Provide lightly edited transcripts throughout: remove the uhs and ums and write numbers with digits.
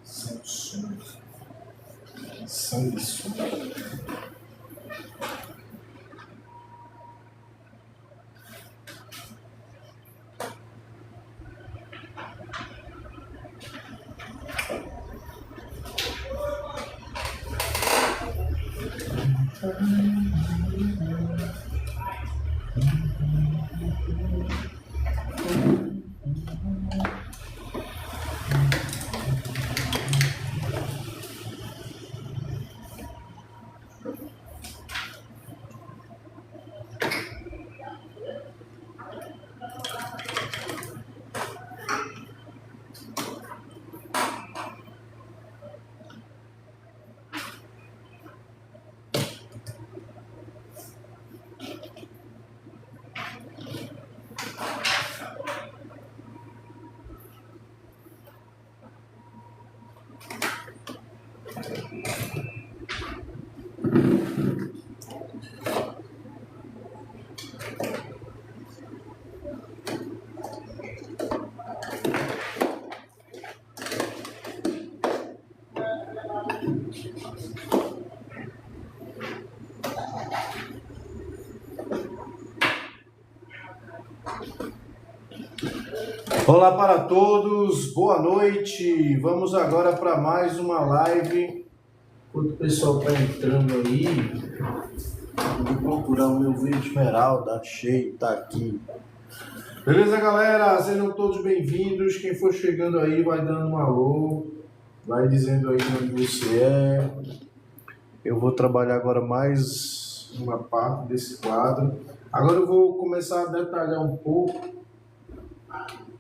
Sanguessuga. Sanguessuga. Olá para todos, boa noite. Vamos agora para mais uma live. Enquanto o pessoal está entrando aí, eu vou procurar o meu verde esmeralda, achei, tá aqui. Beleza, galera? Sejam todos bem-vindos. Quem for chegando aí vai dando um alô, vai dizendo aí onde você é. Eu vou trabalhar agora mais uma parte desse quadro. Agora eu vou começar a detalhar um pouco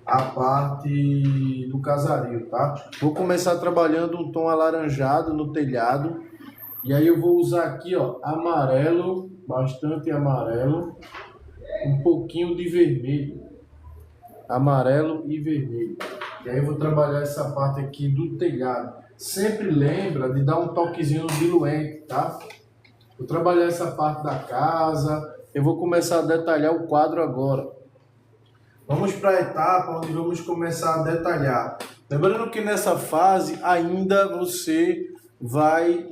a parte do casario, tá? Vou começar trabalhando um tom alaranjado no telhado. E aí eu vou usar aqui, ó, amarelo, bastante amarelo, um pouquinho de vermelho. Amarelo e vermelho. E aí eu vou trabalhar essa parte aqui do telhado. Sempre lembra de dar um toquezinho no diluente, tá? Vou trabalhar essa parte da casa. Eu vou começar a detalhar o quadro agora. Vamos para a etapa onde vamos começar a detalhar. Lembrando que nessa fase ainda você vai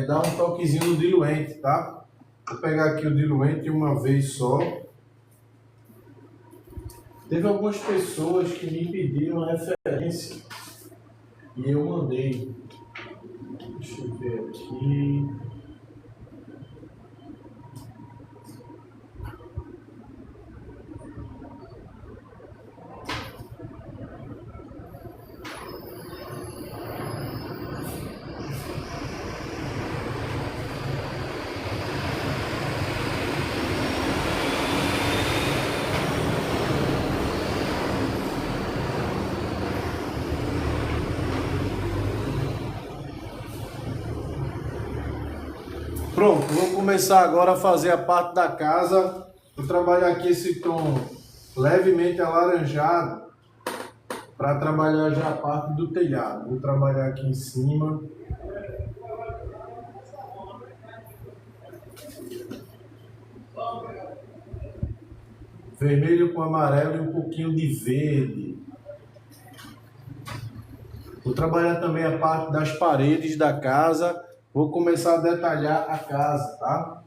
dar um toquezinho no diluente, tá? Vou pegar aqui o diluente uma vez só. Teve algumas pessoas que me pediram referência e eu mandei. Deixa eu ver aqui. Pronto, vou começar agora a fazer a parte da casa. Vou trabalhar aqui esse tom levemente alaranjado para trabalhar já a parte do telhado. Vou trabalhar aqui em cima. Vermelho com amarelo e um pouquinho de verde. Vou trabalhar também a parte das paredes da casa. Vou começar a detalhar a casa, tá?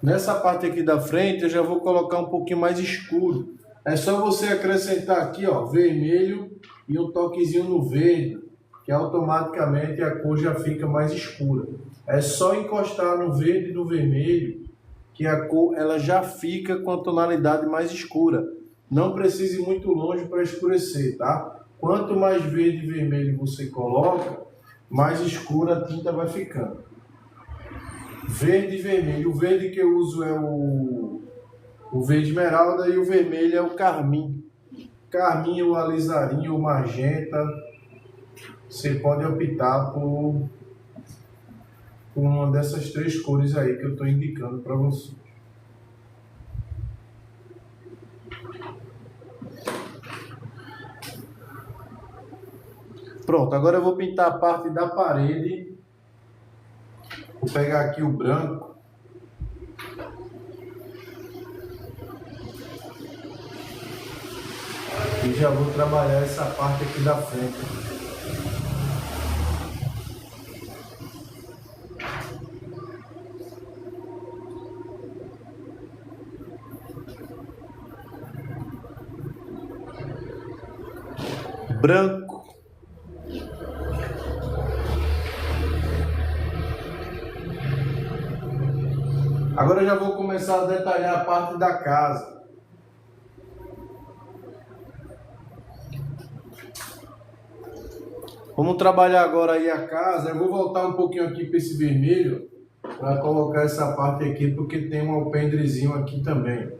Nessa parte aqui da frente eu já vou colocar um pouquinho mais escuro. É só você acrescentar aqui, ó, vermelho e um toquezinho no verde, que automaticamente a cor já fica mais escura. É só encostar no verde e no vermelho que a cor ela já fica com a tonalidade mais escura. Não precise ir muito longe para escurecer, tá? Quanto mais verde e vermelho você coloca, mais escura a tinta vai ficando. Verde e vermelho. O verde que eu uso é o verde esmeralda e o vermelho é o carmim. Carmim, o alizarinho, o magenta. Você pode optar por uma dessas três cores aí que eu estou indicando para você. Pronto, agora eu vou pintar a parte da parede. Vou pegar aqui o branco. E já vou trabalhar essa parte aqui da frente. Branco. Agora eu já vou começar a detalhar a parte da casa. Vamos trabalhar agora aí a casa. Eu vou voltar um pouquinho aqui para esse vermelho, para colocar essa parte aqui, porque tem um alpendrezinho aqui também.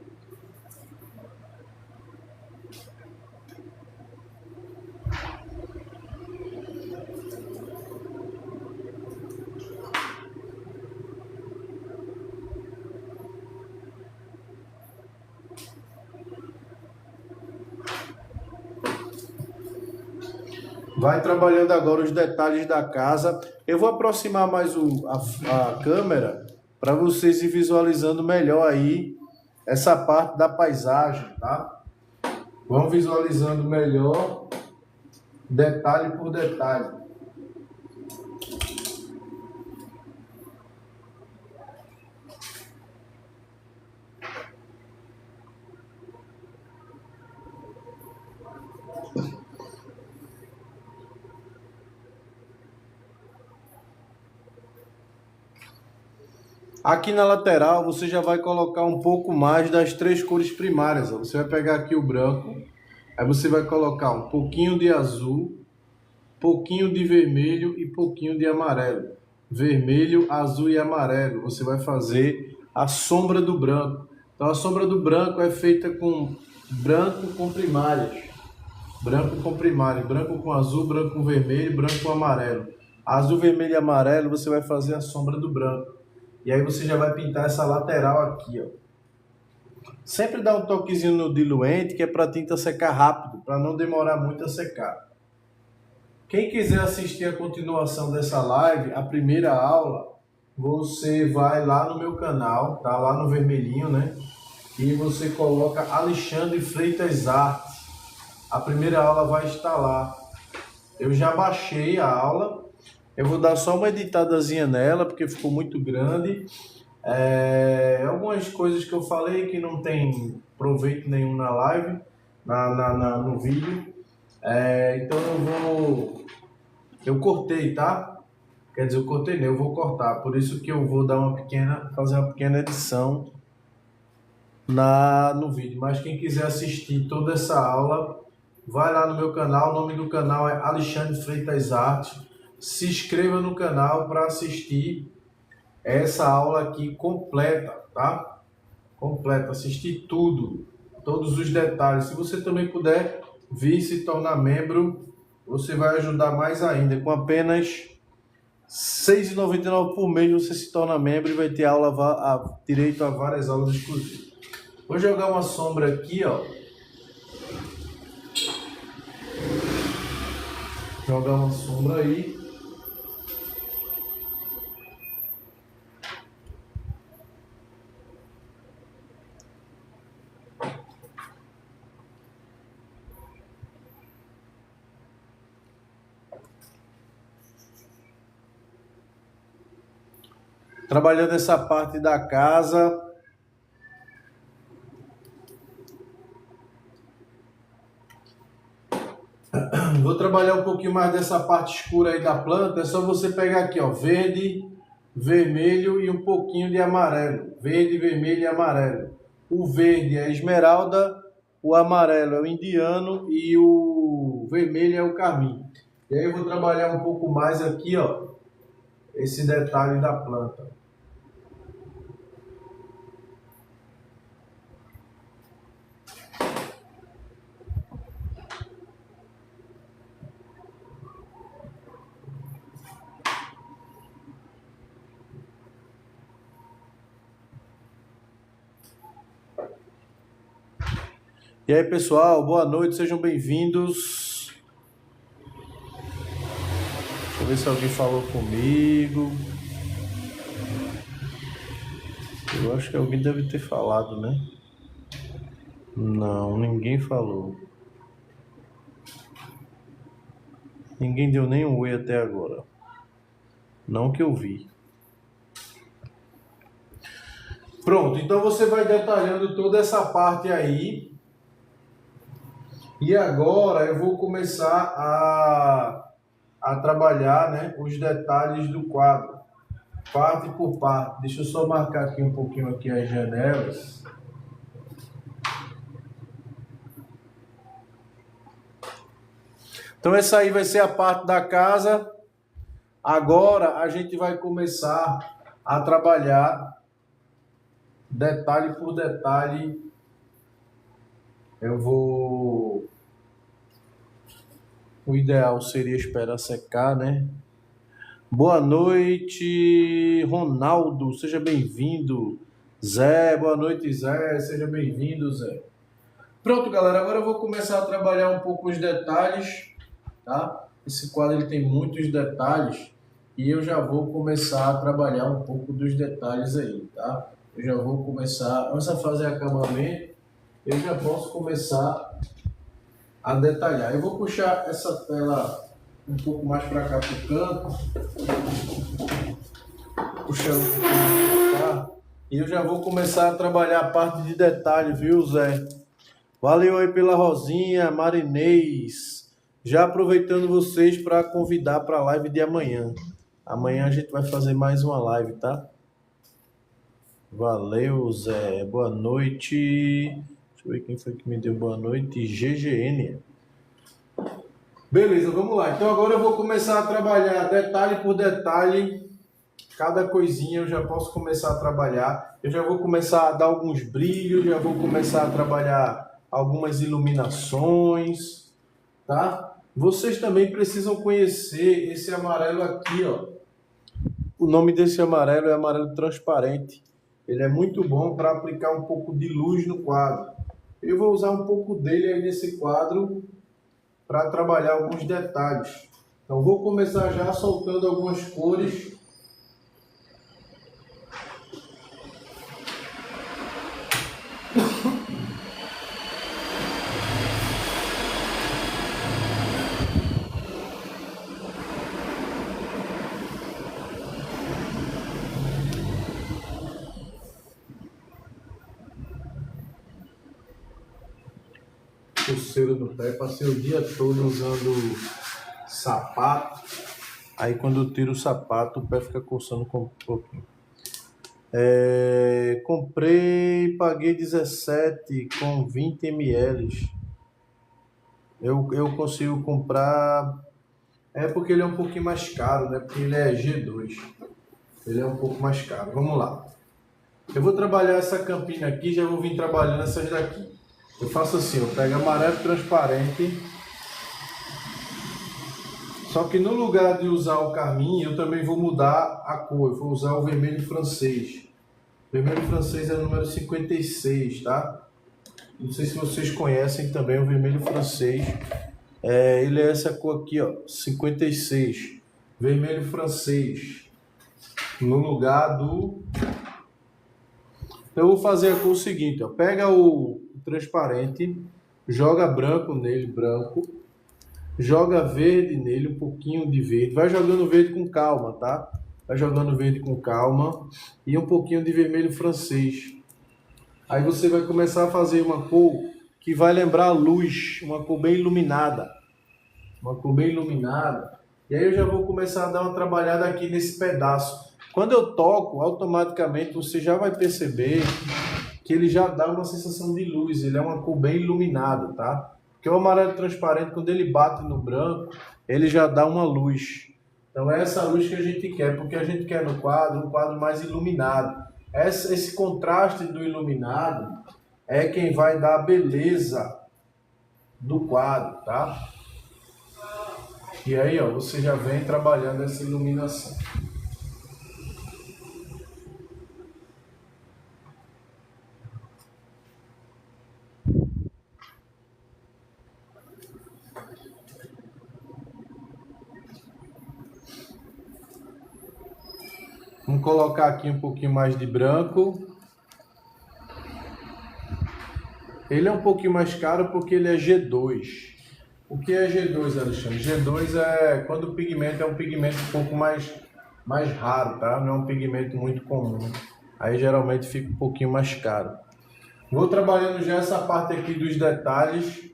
Vai trabalhando agora os detalhes da casa. Eu vou aproximar mais a câmera para vocês ir visualizando melhor aí essa parte da paisagem, tá? Vão visualizando melhor, detalhe por detalhe. Aqui na lateral você já vai colocar um pouco mais das 3 cores primárias. Ó. Você vai pegar aqui o branco, aí você vai colocar um pouquinho de azul, pouquinho de vermelho e pouquinho de amarelo. Vermelho, azul e amarelo. Você vai fazer a sombra do branco. Então a sombra do branco é feita com branco com primárias. Branco com primário, branco com azul, branco com vermelho, branco com amarelo. Azul, vermelho e amarelo você vai fazer a sombra do branco. E aí você já vai pintar essa lateral aqui, ó. Sempre dá um toquezinho no diluente, que é para a tinta secar rápido, para não demorar muito a secar. Quem quiser assistir a continuação dessa live, a primeira aula, você vai lá no meu canal, tá lá no vermelhinho, né? E você coloca Alexandre Freitas Arte. A primeira aula vai estar lá. Eu já baixei a aula. Eu vou dar só uma editadazinha nela, porque ficou muito grande. Algumas coisas que eu falei que não tem proveito nenhum na live, no vídeo. Então eu cortei, tá? Quer dizer, eu cortei, não, eu vou cortar. Por isso que eu vou dar fazer uma pequena edição no vídeo. Mas quem quiser assistir toda essa aula, vai lá no meu canal. O nome do canal é Alexandre Freitas Arte. Se inscreva no canal para assistir essa aula aqui completa, tá? Completa, assistir tudo, todos os detalhes. Se você também puder vir se tornar membro, você vai ajudar mais ainda. Com apenas R$ 6,99 por mês você se torna membro e vai ter direito a várias aulas exclusivas. Vou jogar uma sombra aqui, ó. Jogar uma sombra aí. Trabalhando essa parte da casa. Vou trabalhar um pouquinho mais dessa parte escura aí da planta. É só você pegar aqui, ó, verde, vermelho e um pouquinho de amarelo. Verde, vermelho e amarelo. O verde é a esmeralda, o amarelo é o indiano e o vermelho é o carmim. E aí eu vou trabalhar um pouco mais aqui, ó, esse detalhe da planta. E aí, pessoal, boa noite, sejam bem-vindos. Deixa eu ver se alguém falou comigo. Eu acho que alguém deve ter falado, né? Não, ninguém falou. Ninguém deu nem um oi até agora. Não que eu vi. Pronto, então você vai detalhando toda essa parte aí. E agora eu vou começar a trabalhar, né, os detalhes do quadro. Parte por parte. Deixa eu só marcar aqui um pouquinho aqui as janelas. Então essa aí vai ser a parte da casa. Agora a gente vai começar a trabalhar detalhe por detalhe. O ideal seria esperar secar, né? Boa noite, Ronaldo, seja bem-vindo. Zé, boa noite, Zé, seja bem-vindo, Zé. Pronto, galera, agora eu vou começar a trabalhar um pouco os detalhes, tá? Esse quadro ele tem muitos detalhes e eu já vou começar a trabalhar um pouco dos detalhes aí, tá? Eu já vou começar, antes de fazer acabamento, eu já posso começar a detalhar. Eu vou puxar essa tela um pouco mais para cá para o canto, puxando um pouco mais para cá, e eu já vou começar a trabalhar a parte de detalhe, viu, Zé? Valeu aí pela Rosinha, Marinês. Já aproveitando vocês para convidar para a live de amanhã. Amanhã a gente vai fazer mais uma live, tá? Valeu, Zé. Boa noite. Deixa eu ver quem foi que me deu boa noite. GGN. Beleza, vamos lá. Então agora eu vou começar a trabalhar detalhe por detalhe. Cada coisinha eu já posso começar a trabalhar. Eu já vou começar a dar alguns brilhos, já vou começar a trabalhar algumas iluminações, tá? Vocês também precisam conhecer esse amarelo aqui, ó. O nome desse amarelo é amarelo transparente. Ele é muito bom para aplicar um pouco de luz no quadro. Eu vou usar um pouco dele aí nesse quadro para trabalhar alguns detalhes. Então vou começar já soltando algumas cores. Coceira do pé, passei o dia todo usando sapato, aí quando eu tiro o sapato o pé fica coçando um pouquinho. Comprei, paguei 17 com 20 ml. Eu consigo comprar, porque ele é um pouquinho mais caro, né? Porque ele é G2, ele é um pouco mais caro. Vamos lá, eu vou trabalhar essa campina aqui, já vou vir trabalhando essas daqui. Eu faço assim, eu pego amarelo transparente, só que no lugar de usar o carmim, eu também vou mudar a cor, eu vou usar o vermelho francês. O vermelho francês é o número 56, tá? Não sei se vocês conhecem também o vermelho francês. Ele é essa cor aqui, ó, 56. Vermelho francês. No lugar do... Eu vou fazer a cor seguinte, ó. Pega o transparente, joga branco nele, branco, joga verde nele, um pouquinho de verde, vai jogando verde com calma, tá? Vai jogando verde com calma e um pouquinho de vermelho francês. Aí você vai começar a fazer uma cor que vai lembrar a luz, uma cor bem iluminada, E aí eu já vou começar a dar uma trabalhada aqui nesse pedaço. Quando eu toco, automaticamente você já vai perceber que ele já dá uma sensação de luz, ele é uma cor bem iluminada, tá? Porque o amarelo transparente, quando ele bate no branco, ele já dá uma luz. Então é essa luz que a gente quer, porque a gente quer no quadro um quadro mais iluminado. Esse contraste do iluminado é quem vai dar a beleza do quadro, tá? E aí, ó, você já vem trabalhando essa iluminação. Vamos colocar aqui um pouquinho mais de branco. Ele é um pouquinho mais caro porque ele é G2. O que é G2, Alexandre? G2 é quando o pigmento é um pigmento um pouco mais raro, tá? Não é um pigmento muito comum. Aí geralmente fica um pouquinho mais caro. Vou trabalhando já essa parte aqui dos detalhes.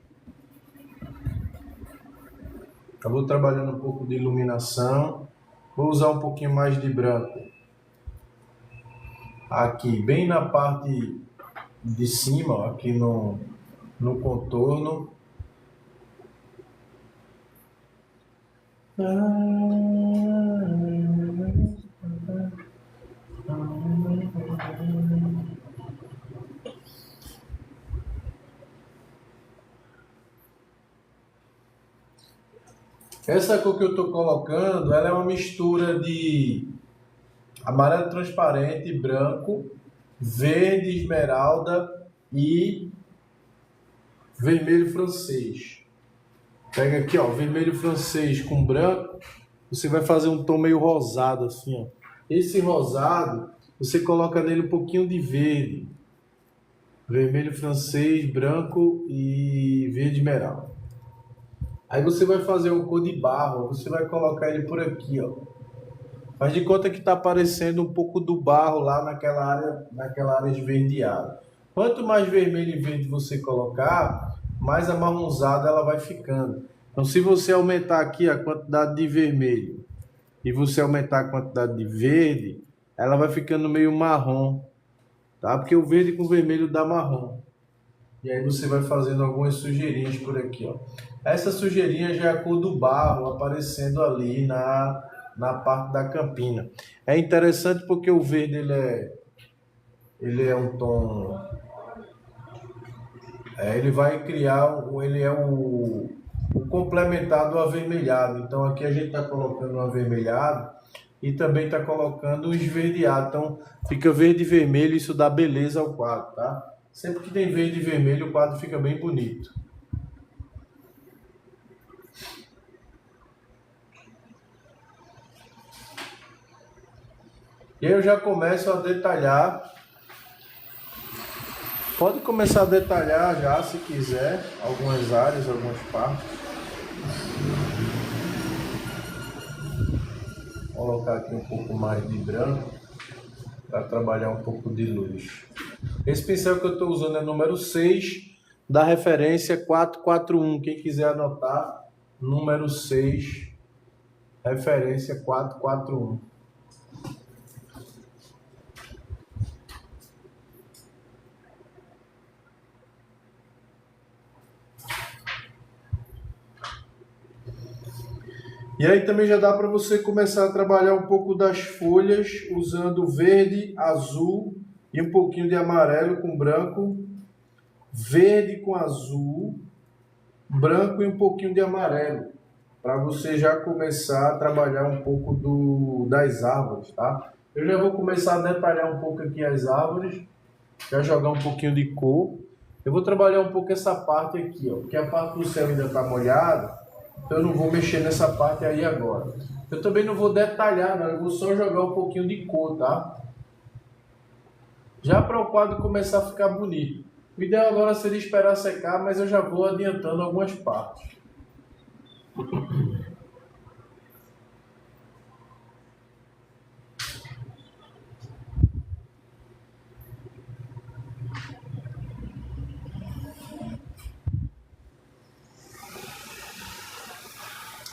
Eu vou trabalhando um pouco de iluminação. Vou usar um pouquinho mais de branco. Aqui, bem na parte de cima, ó, aqui no contorno. Essa cor que eu estou colocando, ela é uma mistura de amarelo transparente, branco, verde, esmeralda e vermelho francês. Pega aqui, ó, vermelho francês com branco, você vai fazer um tom meio rosado assim, ó. Esse rosado, você coloca nele um pouquinho de verde. Vermelho francês, branco e verde esmeralda. Aí você vai fazer um cor de barro, você vai colocar ele por aqui, ó. Faz de conta que está aparecendo um pouco do barro lá naquela área esverdeada. Quanto mais vermelho e verde você colocar, mais amarronzada ela vai ficando. Então, se você aumentar aqui a quantidade de vermelho e você aumentar a quantidade de verde, ela vai ficando meio marrom, tá? Porque o verde com vermelho dá marrom. E aí você vai fazendo algumas sujeirinhas por aqui, ó. Essa sujeirinha já é a cor do barro aparecendo ali na parte da campina. É interessante porque o verde ele é um tom, ele vai criar, ele é o complementar do avermelhado. Então aqui a gente está colocando o avermelhado e também está colocando o esverdeado. Então fica verde e vermelho, isso dá beleza ao quadro, tá? Sempre que tem verde e vermelho, o quadro fica bem bonito. E aí eu já começo a detalhar. Pode começar a detalhar já, se quiser, algumas áreas, algumas partes. Vou colocar aqui um pouco mais de branco para trabalhar um pouco de luz. Esse pincel que eu estou usando é número 6, da referência 441. Quem quiser anotar, número 6, referência 441. E aí também já dá para você começar a trabalhar um pouco das folhas usando verde, azul e um pouquinho de amarelo com branco, verde com azul, branco e um pouquinho de amarelo, para você já começar a trabalhar um pouco das árvores, tá? Eu já vou começar a detalhar um pouco aqui as árvores, já jogar um pouquinho de cor. Eu vou trabalhar um pouco essa parte aqui, ó, porque a parte do céu ainda está molhada, então eu não vou mexer nessa parte aí agora. Eu também não vou detalhar, não, eu vou só jogar um pouquinho de cor, tá? Já para o quadro começar a ficar bonito. O ideal agora seria esperar secar, mas eu já vou adiantando algumas partes.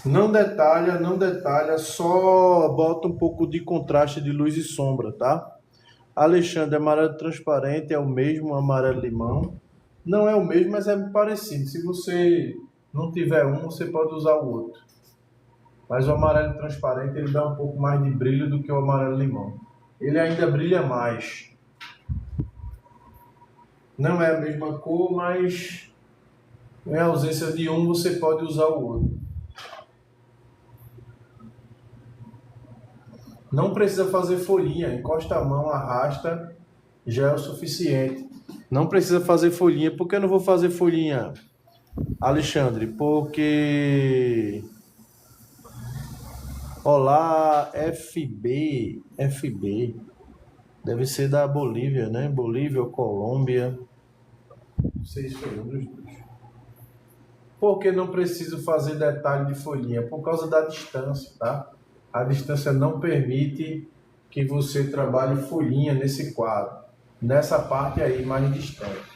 Não detalha, só bota um pouco de contraste de luz e sombra, tá? Alexandre, amarelo transparente é o mesmo amarelo limão? Não é o mesmo, mas é parecido. Se você não tiver um, você pode usar o outro. Mas o amarelo transparente ele dá um pouco mais de brilho do que o amarelo limão. Ele ainda brilha mais. Não é a mesma cor, mas em ausência de um, você pode usar o outro. Não precisa fazer folhinha, encosta a mão, arrasta, já é o suficiente. Não precisa fazer folhinha. Por que eu não vou fazer folhinha, Alexandre? Porque... Olá, FB. Deve ser da Bolívia, né? Bolívia ou Colômbia. Não sei se foi um dos dois. Por que não preciso fazer detalhe de folhinha? Por causa da distância, tá? A distância não permite que você trabalhe folhinha nesse quadro, nessa parte aí mais distante.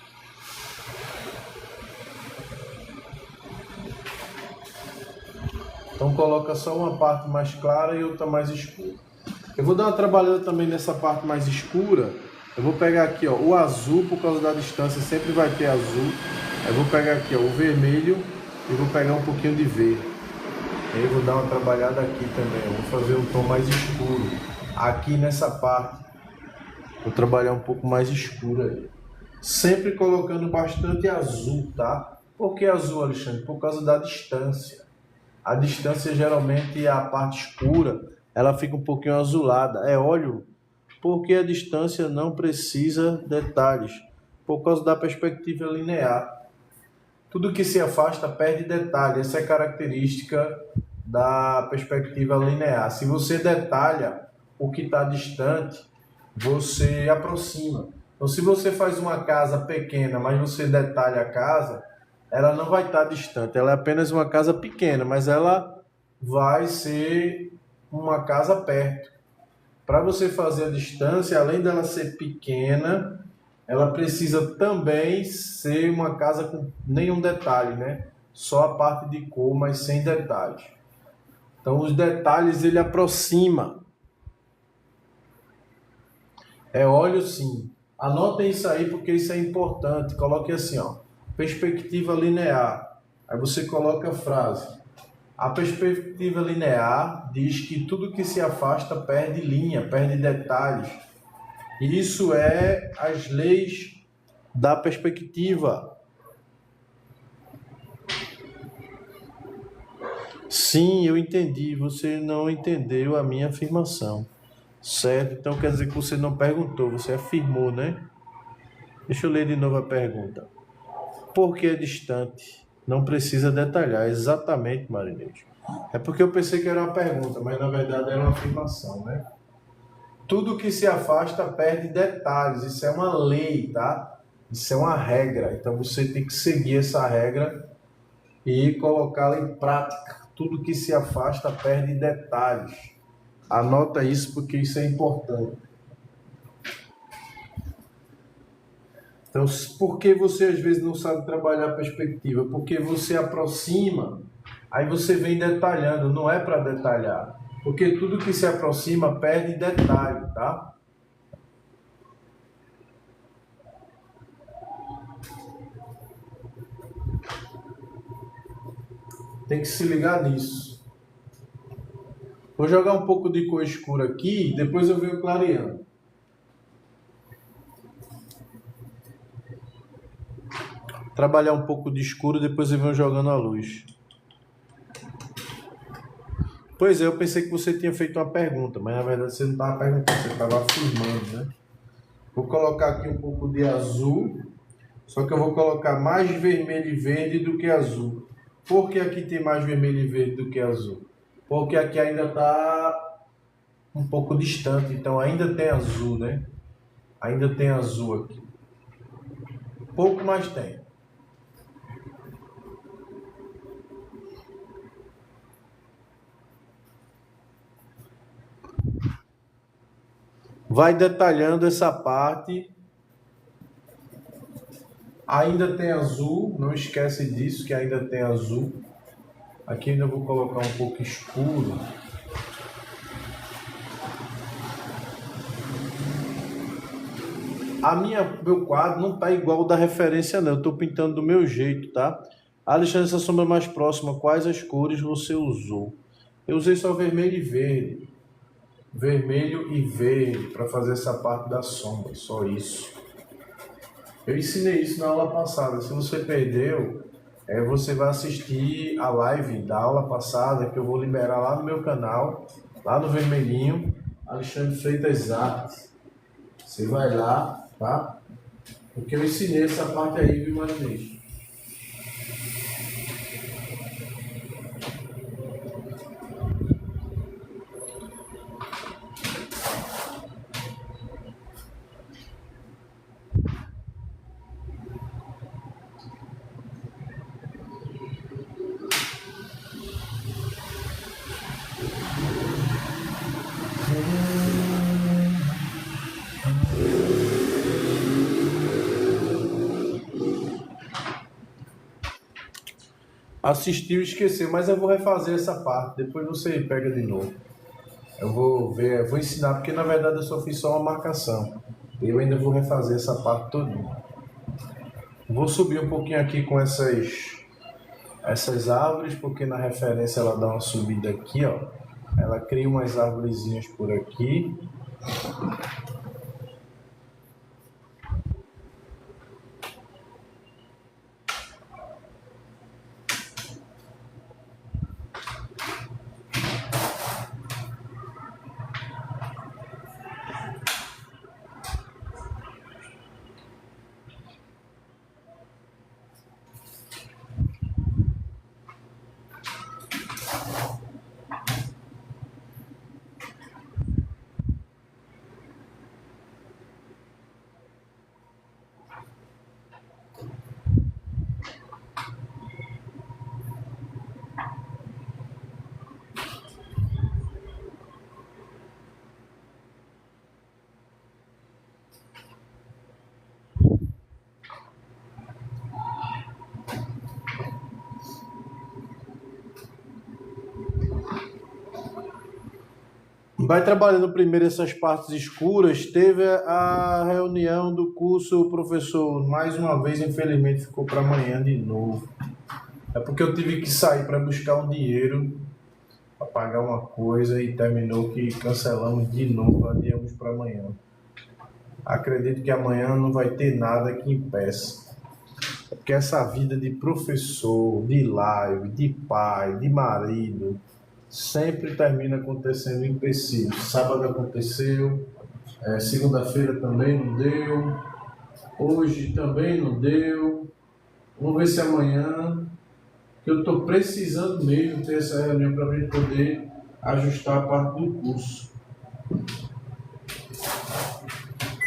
Então coloca só uma parte mais clara e outra mais escura. Eu vou dar uma trabalhada também nessa parte mais escura. Eu vou pegar aqui, ó, o azul, por causa da distância sempre vai ter azul. Eu vou pegar aqui, ó, o vermelho e vou pegar um pouquinho de verde. Aí eu vou dar uma trabalhada aqui também. Eu vou fazer um tom mais escuro aqui nessa parte. Vou trabalhar um pouco mais escuro aí. Sempre colocando bastante azul, tá? Por que azul, Alexandre? Por causa da distância. A distância geralmente a parte escura, ela fica um pouquinho azulada. É óleo, porque a distância não precisa detalhes, por causa da perspectiva linear. Tudo que se afasta perde detalhe. Essa é característica da perspectiva linear. Se você detalha o que está distante, você aproxima. Então, se você faz uma casa pequena, mas você detalha a casa, ela não vai estar distante. Ela é apenas uma casa pequena, mas ela vai ser uma casa perto. Para você fazer a distância, além dela ser pequena, ela precisa também ser uma casa com nenhum detalhe, né? Só a parte de cor, mas sem detalhes. Então, os detalhes ele aproxima. É óleo sim. Anotem isso aí porque isso é importante. Coloque assim, ó, perspectiva linear. Aí você coloca a frase. A perspectiva linear diz que tudo que se afasta perde linha, perde detalhes. E isso é as leis da perspectiva. Sim, eu entendi. Você não entendeu a minha afirmação. Certo? Então quer dizer que você não perguntou, você afirmou, né? Deixa eu ler de novo a pergunta. Por que é distante? Não precisa detalhar. Exatamente, Marinês. É porque eu pensei que era uma pergunta, mas na verdade era uma afirmação, né? Tudo que se afasta perde detalhes. Isso é uma lei, tá? Isso é uma regra. Então você tem que seguir essa regra e colocá-la em prática. Tudo que se afasta perde detalhes. Anota isso porque isso é importante. Então, por que você às vezes não sabe trabalhar a perspectiva? Porque você aproxima, aí você vem detalhando, não é para detalhar. Porque tudo que se aproxima perde detalhe, tá? Tem que se ligar nisso. Vou jogar um pouco de cor escura aqui, depois eu venho clareando. Trabalhar um pouco de escuro, depois eu venho jogando a luz. Pois é, eu pensei que você tinha feito uma pergunta, mas na verdade você não estava perguntando, você estava afirmando, né? Vou colocar aqui um pouco de azul, só que eu vou colocar mais vermelho e verde do que azul. Por que aqui tem mais vermelho e verde do que azul? Porque aqui ainda está um pouco distante, então ainda tem azul, né? Ainda tem azul aqui. Pouco mais tem. Vai detalhando essa parte. Ainda tem azul, não esquece disso que ainda tem azul. Aqui ainda vou colocar um pouco escuro. Meu quadro não está igual ao da referência não, eu estou pintando do meu jeito, tá? Alexandre, essa sombra mais próxima, quais as cores você usou? Eu usei só vermelho e verde. Vermelho e verde para fazer essa parte da sombra, só isso. Eu ensinei isso na aula passada. Se você perdeu, você vai assistir a live da aula passada que eu vou liberar lá no meu canal, lá no vermelhinho, Alexandre Freitas Arte. Você vai lá, tá? Porque eu ensinei essa parte aí, viu, Marinês? assistiu e esqueceu, mas eu vou refazer essa parte, depois você pega de novo. Eu vou ver, eu vou ensinar, porque na verdade eu só fiz só uma marcação. Eu ainda vou refazer essa parte todinha. Vou subir um pouquinho aqui com essas árvores, porque na referência ela dá uma subida aqui, ó. Ela cria umas árvorezinhas por aqui. Vai trabalhando primeiro essas partes escuras. Teve a reunião do curso, o professor, mais uma vez, infelizmente, ficou para amanhã de novo. É porque eu tive que sair para buscar um dinheiro para pagar uma coisa e terminou que cancelamos de novo, adiamos para amanhã. Acredito que amanhã não vai ter nada que impeça. Porque essa vida de professor, de live, de pai, de marido, sempre termina acontecendo empecilho. Sábado aconteceu, segunda-feira também não deu, hoje também não deu. Vamos ver se amanhã, que eu estou precisando mesmo ter essa reunião para a gente poder ajustar a parte do curso.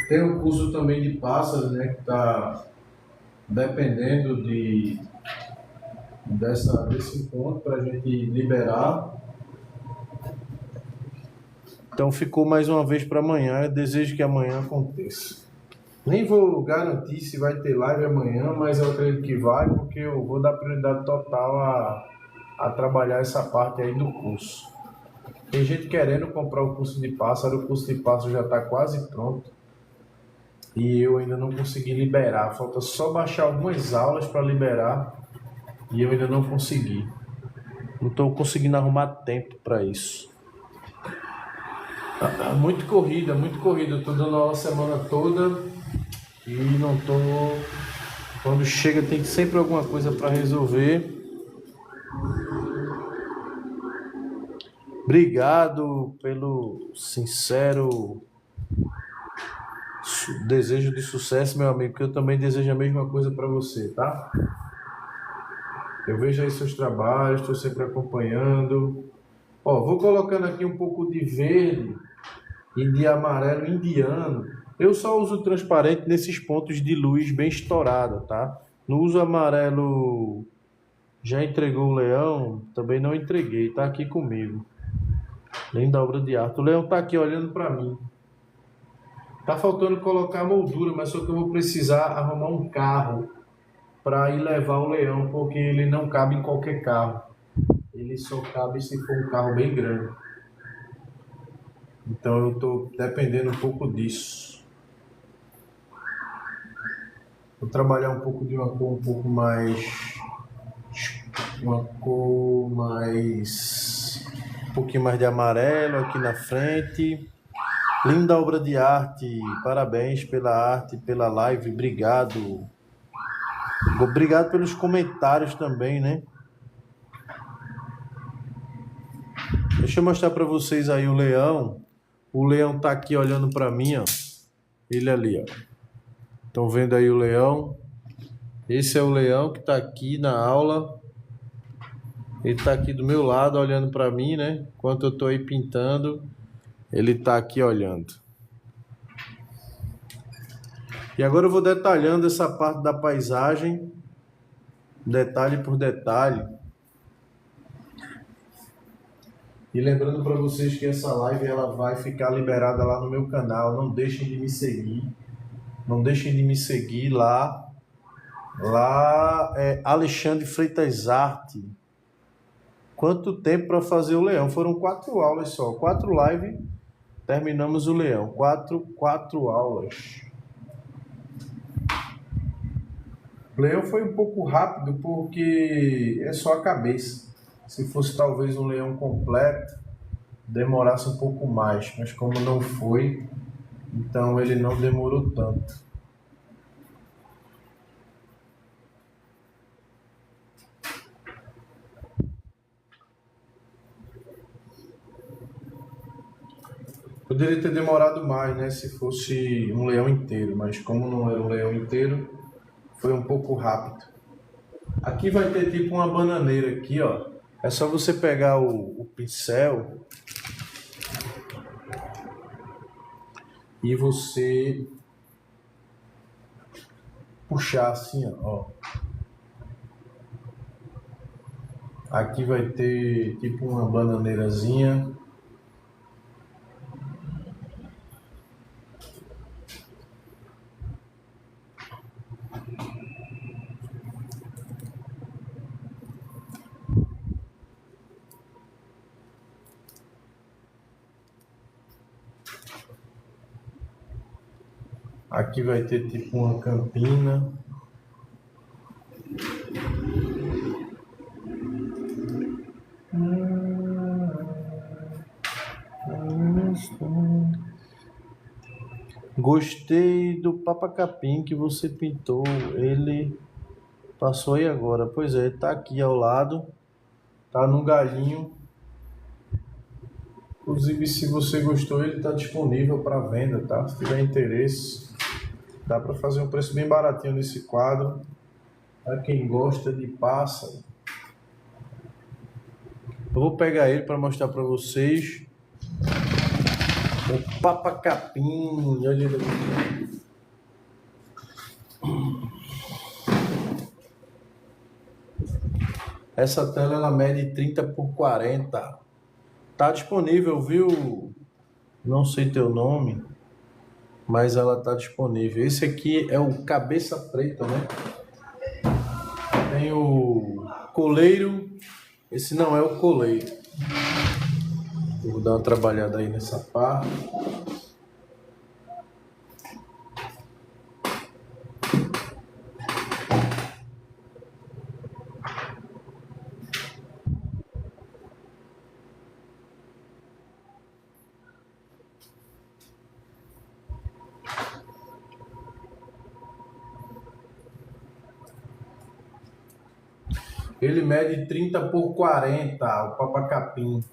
Tem um curso também de pássaros, né, que está dependendo desse encontro para a gente liberar. Então ficou mais uma vez para amanhã. Eu desejo que amanhã aconteça. Nem vou garantir se vai ter live amanhã, mas eu acredito que vai, porque eu vou dar prioridade total a trabalhar essa parte aí do curso. Tem gente querendo comprar o curso de pássaro já está quase pronto. E eu ainda não consegui liberar. Falta só baixar algumas aulas para liberar e eu ainda não consegui. Não estou conseguindo arrumar tempo para isso. Muito corrida, muito corrida. Eu estou dando aula a semana toda e não estou... Quando chega tem sempre alguma coisa para resolver. Obrigado pelo sincero desejo de sucesso, meu amigo, que eu também desejo a mesma coisa para você, tá? Eu vejo aí seus trabalhos, estou sempre acompanhando. Ó, vou colocando aqui um pouco de verde e de amarelo indiano. Eu só uso transparente nesses pontos de luz bem estourada, tá? Não uso amarelo. Já entregou o leão? Também não entreguei, tá aqui comigo. Linda obra de arte. O leão tá aqui olhando para mim. Tá faltando colocar a moldura, mas só que eu vou precisar arrumar um carro para ir levar o leão, porque ele não cabe em qualquer carro. Ele só cabe se for um carro bem grande. Então eu estou dependendo um pouco disso. Vou trabalhar um pouco de uma cor um pouco mais... Uma cor mais... Um pouquinho mais de amarelo aqui na frente. Linda obra de arte. Parabéns pela arte, pela live. Obrigado. Obrigado pelos comentários também, né? Deixa eu mostrar para vocês aí o leão. O leão tá aqui olhando para mim, ó. Ele ali, ó. Estão vendo aí o leão? Esse é o leão que tá aqui na aula. Ele tá aqui do meu lado olhando para mim, né? Enquanto eu tô aí pintando, ele tá aqui olhando. E agora eu vou detalhando essa parte da paisagem, detalhe por detalhe. E lembrando para vocês que essa live ela vai ficar liberada lá no meu canal. Não deixem de me seguir. Não deixem de me seguir lá Lá é Alexandre Freitas Arte. Quanto tempo para fazer o leão? Foram 4 aulas só. 4 lives, terminamos o leão. 4 aulas. O leão foi um pouco rápido porque é só a cabeça. Se fosse talvez um leão completo, demorasse um pouco mais. Mas como não foi, então ele não demorou tanto. Poderia ter demorado mais, né? Se fosse um leão inteiro. Mas como não era um leão inteiro, foi um pouco rápido. Aqui vai ter tipo uma bananeira aqui, ó. É só você pegar o pincel e você puxar assim, ó. Aqui vai ter tipo uma bananeirazinha. Aqui vai ter tipo uma campina. Gostei do papacapim que você pintou. Ele passou aí agora. Pois é, tá aqui ao lado. Tá no galinho. Inclusive, se você gostou, ele tá disponível para venda, tá? Se tiver interesse, dá para fazer um preço bem baratinho nesse quadro. Para quem gosta de pássaro. Eu vou pegar ele para mostrar para vocês. O papacapim. Olha ele aqui. Essa tela ela mede 30 por 40. Tá disponível, viu? Não sei teu nome, mas ela tá disponível. Esse aqui é o cabeça preta, né? Tem o coleiro. Esse não é o coleiro. Eu vou dar uma trabalhada aí nessa parte. Ele mede 30 por 40, o papacapim.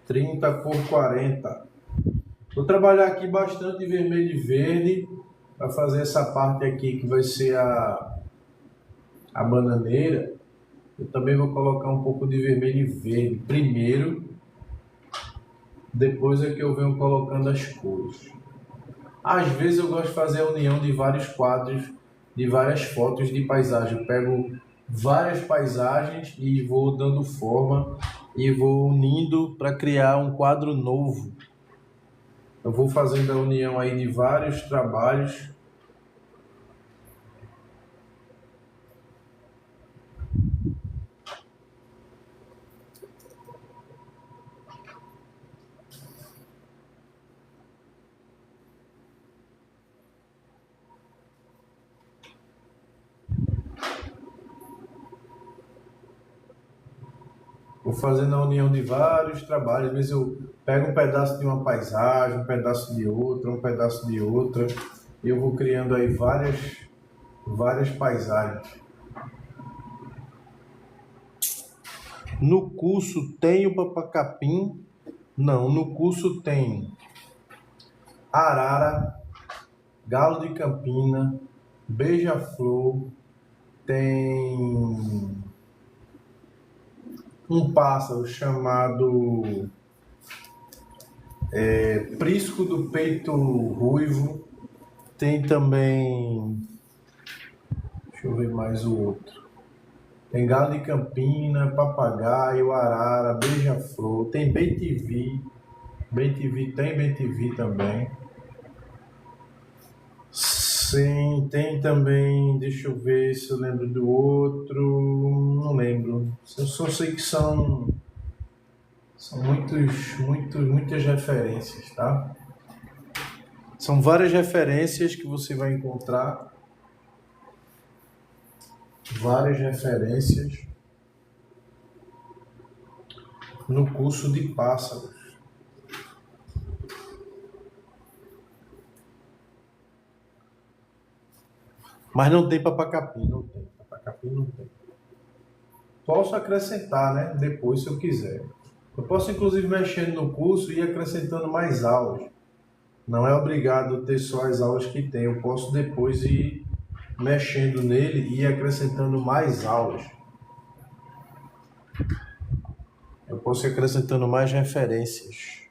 30 por 40. Vou trabalhar aqui bastante vermelho e verde para fazer essa parte aqui que vai ser a bananeira. Eu também vou colocar um pouco de vermelho e verde primeiro, depois é que eu venho colocando as cores. Às vezes eu gosto de fazer a união de vários quadros, de várias fotos de paisagem. Eu pego várias paisagens e vou dando forma e vou unindo para criar um quadro novo. Eu vou fazendo a união aí de vários trabalhos. Vou fazendo a união de vários trabalhos. Às vezes eu pego um pedaço de uma paisagem, um pedaço de outra, um pedaço de outra. E eu vou criando aí várias paisagens. No curso tem o papacapim? Não, no curso tem arara, galo de campina, beija-flor, tem um pássaro chamado prisco do peito ruivo, tem também, deixa eu ver mais o outro, tem galo de campina, papagaio, arara, beija-flor, tem bem-te-vi tem bem-te-vi também, Sim, tem também, deixa eu ver se eu lembro do outro, não lembro. Eu só sei que são muitas referências, tá? São várias referências que você vai encontrar, várias referências no curso de pássaros. Mas não tem papacapim, não tem. Papacapim não tem. Posso acrescentar, né? Depois, se eu quiser. Eu posso, inclusive, mexendo no curso e ir acrescentando mais aulas. Não é obrigado ter só as aulas que tem. Eu posso depois ir mexendo nele e ir acrescentando mais aulas. Eu posso ir acrescentando mais referências.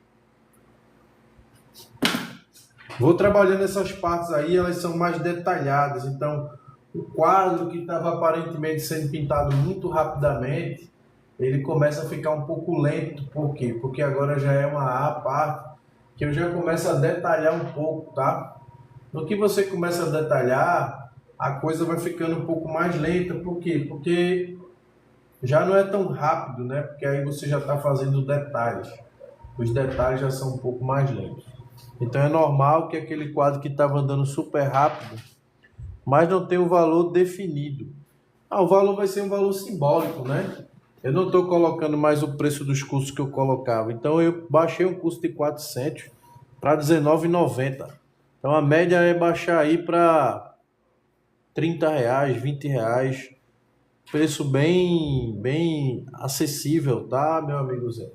Vou trabalhando essas partes aí, elas são mais detalhadas. Então, o quadro que estava aparentemente sendo pintado muito rapidamente, ele começa a ficar um pouco lento. Por quê? Porque agora já é uma parte que eu já começo a detalhar um pouco, tá? No que você começa a detalhar, a coisa vai ficando um pouco mais lenta. Por quê? Porque já não é tão rápido, né? Porque aí você já está fazendo detalhes. Os detalhes já são um pouco mais lentos. Então é normal que aquele quadro que estava andando super rápido, mas não tem o valor definido. O valor vai ser um valor simbólico, né? Eu não estou colocando mais o preço dos cursos que eu colocava. Então eu baixei um custo de 400 para R$19,90. Então a média é baixar aí para R$30, R$20. Preço bem acessível, tá, meu amigo Zé?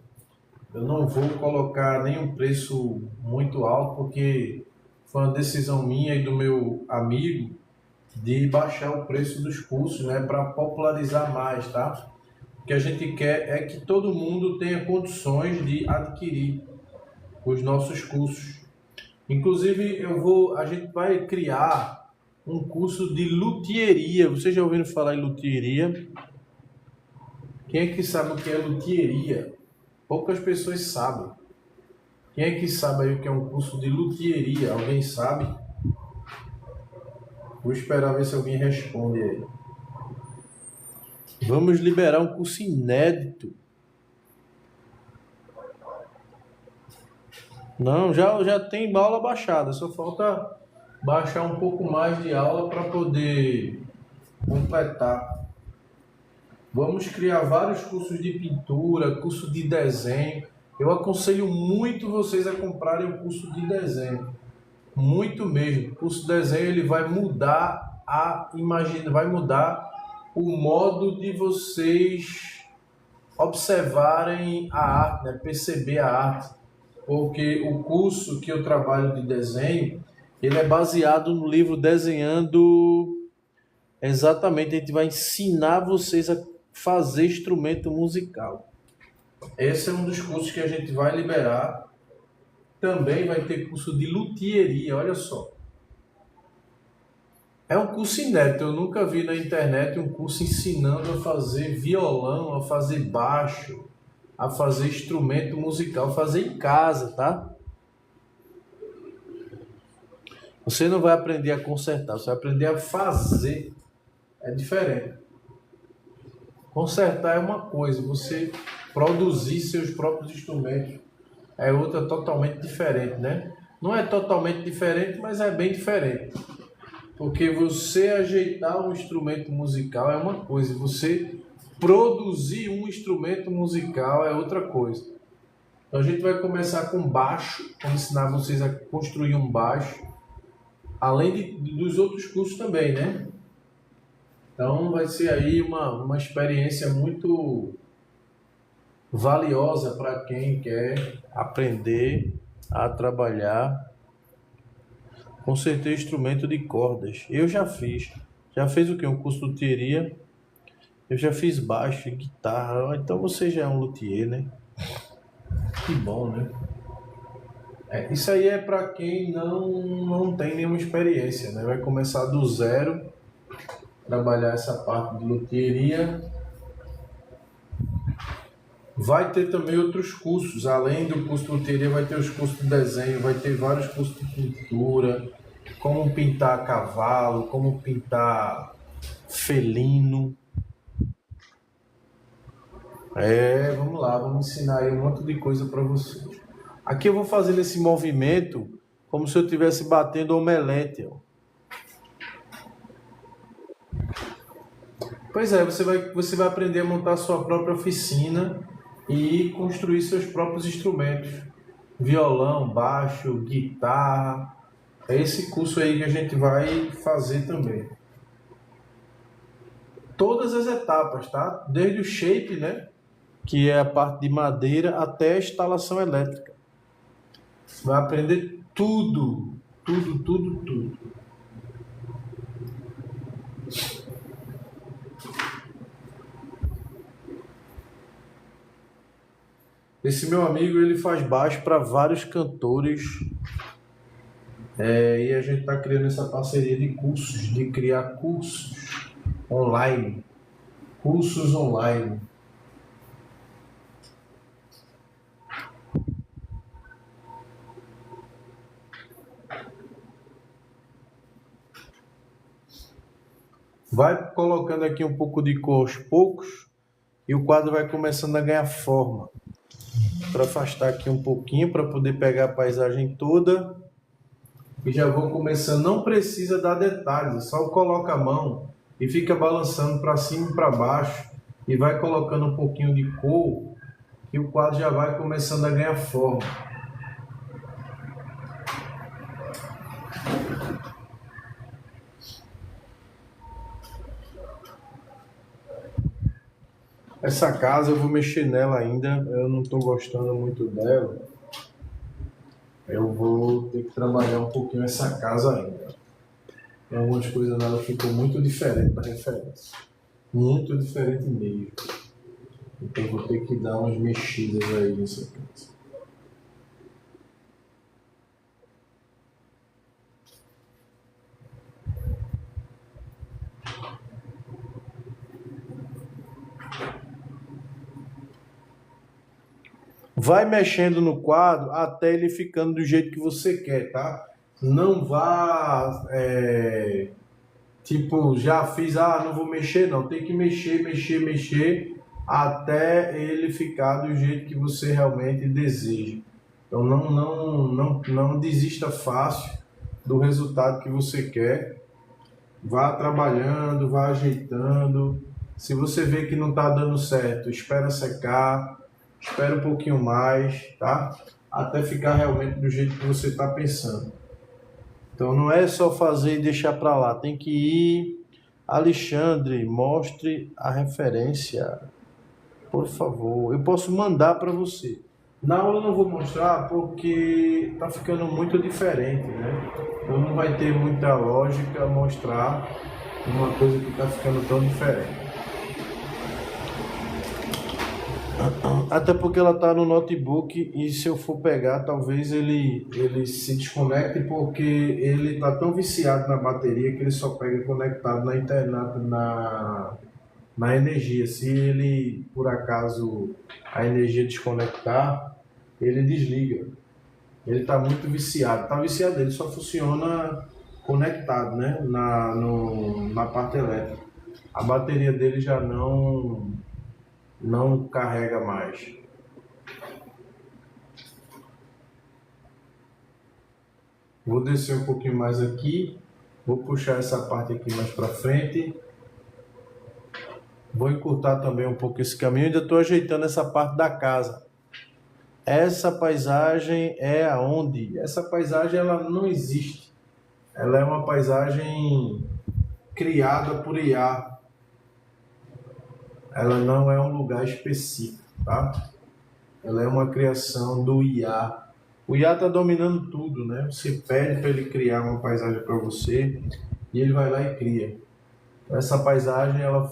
Eu não vou colocar nenhum preço muito alto, porque foi uma decisão minha e do meu amigo de baixar o preço dos cursos, né, para popularizar mais, tá? O que a gente quer é que todo mundo tenha condições de adquirir os nossos cursos. Inclusive, a gente vai criar um curso de luthieria. Vocês já ouviram falar em luthieria? Quem é que sabe o que é luthieria? Poucas pessoas sabem. Quem é que sabe aí o que é um curso de luthieria? Alguém sabe? Vou esperar ver se alguém responde aí. Vamos liberar um curso inédito. Não, já tem aula baixada. Só falta baixar um pouco mais de aula para poder completar. Vamos criar vários cursos de pintura, curso de desenho. Eu aconselho muito vocês a comprarem o curso de desenho. Muito mesmo. O curso de desenho ele vai mudar vai mudar o modo de vocês observarem a arte, né? Perceber a arte. Porque o curso que eu trabalho de desenho, ele é baseado no livro Desenhando. Exatamente, a gente vai ensinar vocês a fazer instrumento musical. Esse é um dos cursos que a gente vai liberar. Também vai ter curso de luthieria, olha só. É um curso inédito, eu nunca vi na internet um curso ensinando a fazer violão, a fazer baixo, a fazer instrumento musical, fazer em casa, tá? Você não vai aprender a consertar, você vai aprender a fazer. É diferente. Consertar é uma coisa, você produzir seus próprios instrumentos é outra totalmente diferente, né? Não é totalmente diferente, mas é bem diferente. Porque você ajeitar um instrumento musical é uma coisa, você produzir um instrumento musical é outra coisa. Então a gente vai começar com baixo, vou ensinar vocês a construir um baixo, além dos outros cursos também, né? Então vai ser aí uma experiência muito valiosa para quem quer aprender a trabalhar com certeza instrumento de cordas. Eu já fiz. Já fez o quê? Um curso de luthieria. Eu já fiz baixo e guitarra. Então você já é um luthier, né? Que bom, né? Isso aí é para quem não tem nenhuma experiência, né? Vai começar do zero, trabalhar essa parte de luthieria. Vai ter também outros cursos, além do curso de luthieria, vai ter os cursos de desenho, vai ter vários cursos de pintura, como pintar cavalo, como pintar felino. Vamos lá, vamos ensinar aí um monte de coisa para você. Aqui eu vou fazer esse movimento como se eu estivesse batendo omelete, ó. Pois é, você vai aprender a montar sua própria oficina e construir seus próprios instrumentos. Violão, baixo, guitarra. É esse curso aí que a gente vai fazer também. Todas as etapas, tá? Desde o shape, né? Que é a parte de madeira, até a instalação elétrica. Você vai aprender tudo. Tudo, tudo, tudo. Esse meu amigo, ele faz baixo para vários cantores. E a gente está criando essa parceria de cursos, de criar cursos online. Cursos online. Vai colocando aqui um pouco de cor aos poucos e o quadro vai começando a ganhar forma. Para afastar aqui um pouquinho, para poder pegar a paisagem toda. E já vou começando, não precisa dar detalhes, só coloca a mão e fica balançando para cima e para baixo e vai colocando um pouquinho de cor e o quadro já vai começando a ganhar forma. Essa casa eu vou mexer nela ainda, eu não estou gostando muito dela. Eu vou ter que trabalhar um pouquinho essa casa ainda. Algumas coisas nela ficou muito diferente da referência. Muito diferente mesmo. Então vou ter que dar umas mexidas aí nessa casa. Vai mexendo no quadro até ele ficando do jeito que você quer, tá? Não vá, tipo, já fiz, não vou mexer, não. Tem que mexer, até ele ficar do jeito que você realmente deseja. Então não desista fácil do resultado que você quer. Vá trabalhando, vá ajeitando. Se você vê que não está dando certo, espera secar. Espera um pouquinho mais, tá? Até ficar realmente do jeito que você está pensando. Então não é só fazer e deixar para lá, tem que ir. Alexandre, mostre a referência, por favor. Eu posso mandar para você. Na aula eu não vou mostrar porque tá ficando muito diferente, né? Então não vai ter muita lógica mostrar uma coisa que está ficando tão diferente. Até porque ela está no notebook e se eu for pegar, talvez ele se desconecte porque ele está tão viciado na bateria que ele só pega conectado na internet, na energia. Se ele, por acaso, a energia desconectar, ele desliga. Ele está muito viciado. Está viciado, ele só funciona conectado, né? Na parte elétrica. A bateria dele já não carrega mais. Vou descer um pouquinho mais aqui, vou puxar essa parte aqui mais para frente, vou encurtar também um pouco esse caminho, ainda estou ajeitando essa parte da casa. Essa paisagem é aonde? Essa paisagem ela não existe, ela é uma paisagem criada por IA. Ela não é um lugar específico, tá? Ela é uma criação do IA. O IA está dominando tudo, né? Você pede para ele criar uma paisagem para você e ele vai lá e cria. Essa paisagem ela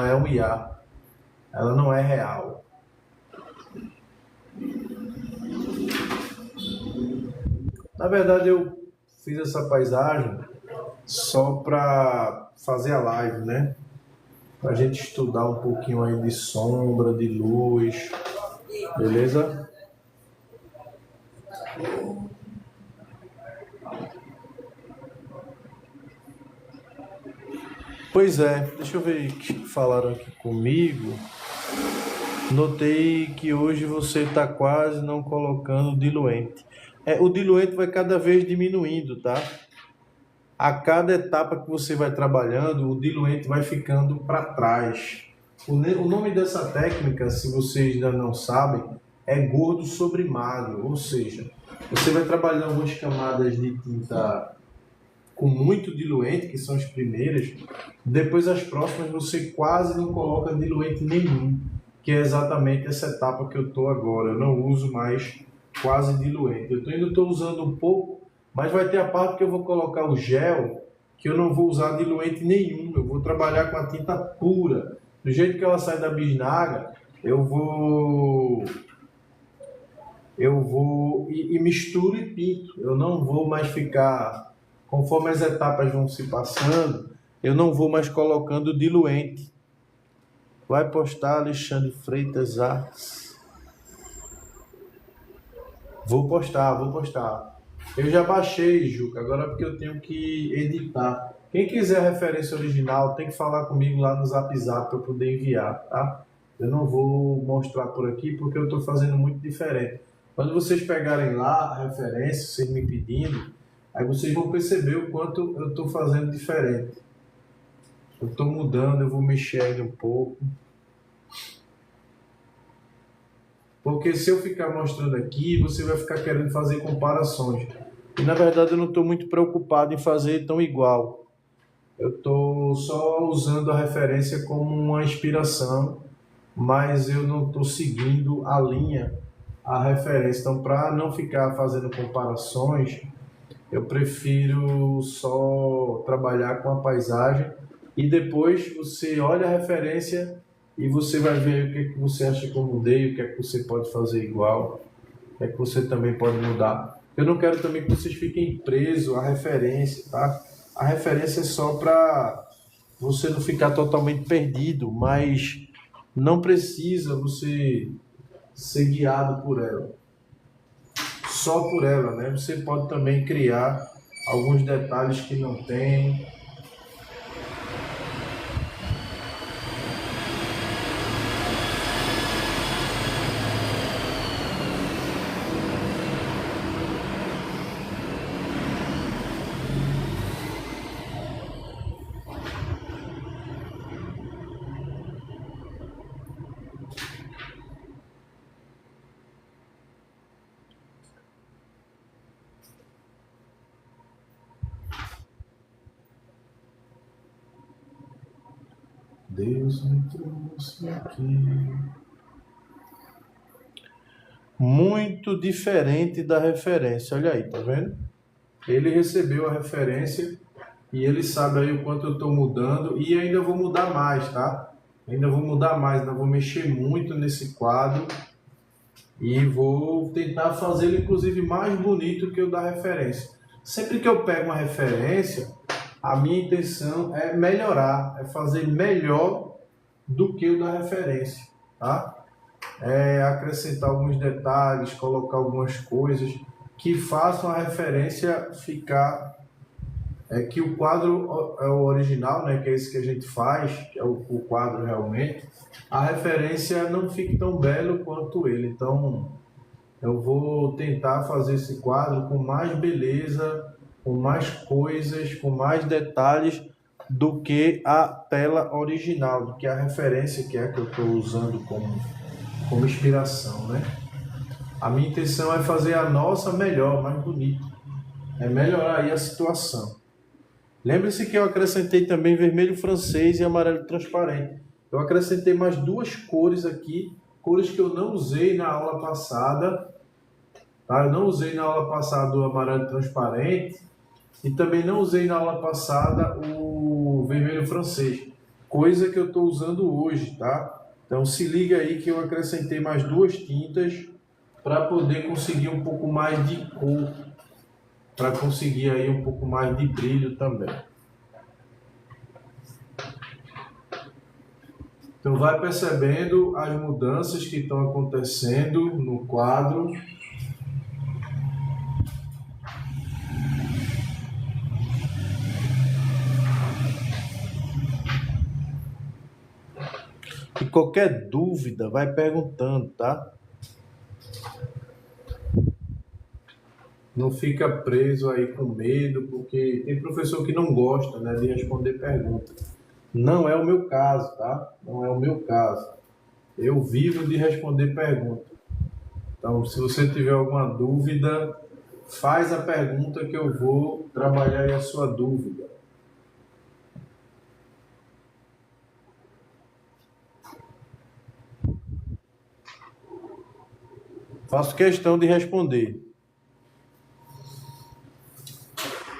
é um IA. Ela não é real. Na verdade eu fiz essa paisagem só para fazer a live, né? Para a gente estudar um pouquinho aí de sombra, de luz, beleza? Pois é, deixa eu ver o que falaram aqui comigo. Notei que hoje você está quase não colocando diluente. O diluente vai cada vez diminuindo, tá? A cada etapa que você vai trabalhando, o diluente vai ficando para trás. O nome dessa técnica, se vocês ainda não sabem, é gordo sobre magro, ou seja, você vai trabalhando algumas camadas de tinta com muito diluente, que são as primeiras, depois as próximas você quase não coloca diluente nenhum, que é exatamente essa etapa que eu estou agora. Eu não uso mais quase diluente. Eu ainda estou usando um pouco, mas vai ter a parte que eu vou colocar o gel, que eu não vou usar diluente nenhum, eu vou trabalhar com a tinta pura. Do jeito que ela sai da bisnaga, eu vou e misturo e pinto. Eu não vou mais ficar, conforme as etapas vão se passando, eu não vou mais colocando diluente. Vai postar, Alexandre Freitas Artes. Vou postar. Eu já baixei, Juca, agora porque eu tenho que editar. Quem quiser a referência original, tem que falar comigo lá no Zap para eu poder enviar, tá? Eu não vou mostrar por aqui porque eu estou fazendo muito diferente. Quando vocês pegarem lá a referência, vocês me pedindo, aí vocês vão perceber o quanto eu estou fazendo diferente. Eu estou mudando, eu vou mexer ainda um pouco. Porque se eu ficar mostrando aqui, você vai ficar querendo fazer comparações. E na verdade eu não estou muito preocupado em fazer tão igual. Eu estou só usando a referência como uma inspiração, mas eu não estou seguindo a linha, a referência. Então, para não ficar fazendo comparações, eu prefiro só trabalhar com a paisagem e depois você olha a referência e você vai ver o que, é que você acha que eu mudei, o que é que você pode fazer igual, o que é que você também pode mudar. Eu não quero também que vocês fiquem presos à referência, tá? A referência é só para você não ficar totalmente perdido, mas não precisa você ser guiado por ela. Só por ela, né? Você pode também criar alguns detalhes que não tem. Deus me trouxe aqui. Muito diferente da referência. Olha aí, tá vendo? Ele recebeu a referência e ele sabe aí o quanto eu estou mudando e ainda vou mudar mais, tá? Ainda vou mexer muito nesse quadro e vou tentar fazê-lo inclusive mais bonito que o da referência. Sempre que eu pego uma referência, a minha intenção é melhorar, é fazer melhor do que o da referência, tá? É acrescentar alguns detalhes, colocar algumas coisas que façam a referência ficar... que o quadro é o original, né, que é esse que a gente faz, que é o quadro realmente, a referência não fique tão belo quanto ele. Então, eu vou tentar fazer esse quadro com mais beleza, com mais coisas, com mais detalhes do que a tela original, do que a referência que é que eu estou usando como inspiração, né? A minha intenção é fazer a nossa melhor, mais bonita, é melhorar aí a situação. Lembre-se que eu acrescentei também vermelho francês e amarelo transparente. Eu acrescentei mais duas cores aqui, cores que eu não usei na aula passada. Tá? Eu não usei na aula passada o amarelo transparente e também não usei na aula passada o vermelho francês, coisa que eu estou usando hoje, tá? Então se liga aí que eu acrescentei mais duas tintas para poder conseguir um pouco mais de cor, para conseguir aí um pouco mais de brilho também. Então vai percebendo as mudanças que estão acontecendo no quadro. qualquer dúvida, vai perguntando, tá? Não fica preso aí com medo, porque tem professor que não gosta, né, de responder perguntas. Não é o meu caso, tá? Não é o meu caso. Eu vivo de responder perguntas. Então, se você tiver alguma dúvida, faz a pergunta que eu vou trabalhar aí a sua dúvida. Faço questão de responder.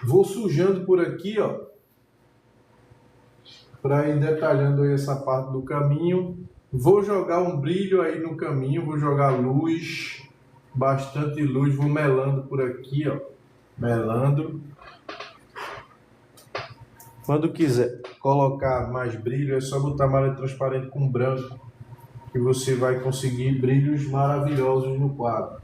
Vou sujando por aqui, ó, para ir detalhando aí essa parte do caminho. Vou jogar um brilho aí no caminho, vou jogar luz, bastante luz, vou melando por aqui, ó, melando. Quando quiser colocar mais brilho, é só botar malha transparente com branco, que você vai conseguir brilhos maravilhosos no quadro.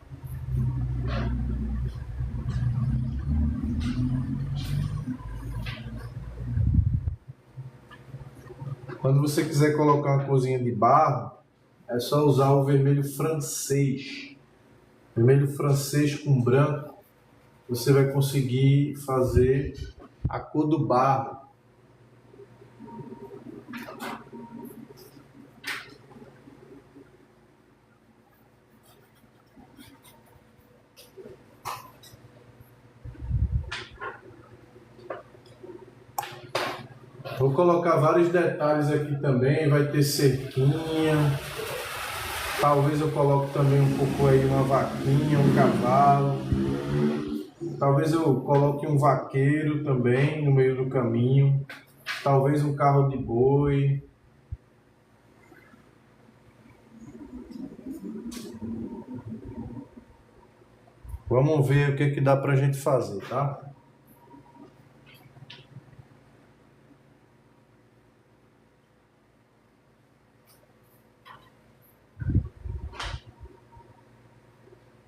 Quando você quiser colocar uma cozinha de barro, é só usar o vermelho francês. Vermelho francês com branco, você vai conseguir fazer a cor do barro. Vou colocar vários detalhes aqui também, vai ter cerquinha. Talvez eu coloque também um pouco aí uma vaquinha, um cavalo. Talvez eu coloque um vaqueiro também no meio do caminho. Talvez um carro de boi. Vamos ver o que dá pra gente fazer, tá?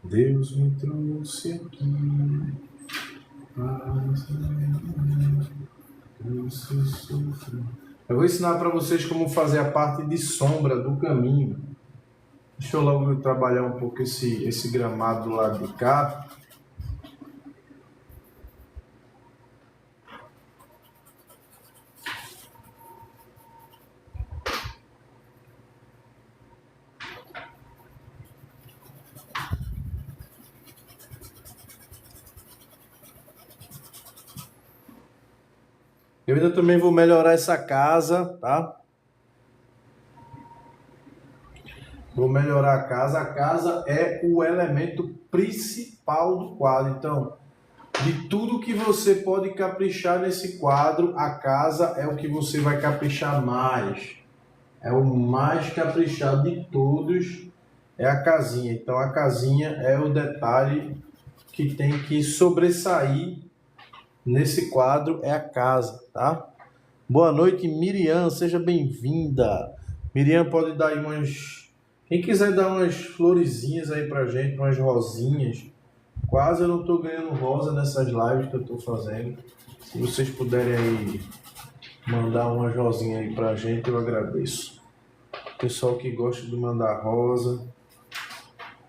Deus me trouxe aqui. Eu vou ensinar para vocês como fazer a parte de sombra do caminho. Deixa eu logo trabalhar um pouco esse gramado do lado de cá. Eu ainda também vou melhorar essa casa, tá? Vou melhorar a casa. A casa é o elemento principal do quadro. Então, de tudo que você pode caprichar nesse quadro, a casa é o que você vai caprichar mais. É o mais caprichado de todos, é a casinha. Então, a casinha é o detalhe que tem que sobressair nesse quadro, é a casa, tá? Boa noite, Miriam, seja bem-vinda. Miriam, pode dar aí umas... Quem quiser dar umas florezinhas aí pra gente, umas rosinhas. Quase eu não tô ganhando rosa nessas lives que eu tô fazendo. Se vocês puderem aí mandar umas rosinhas aí pra gente, eu agradeço. Pessoal que gosta de mandar rosa.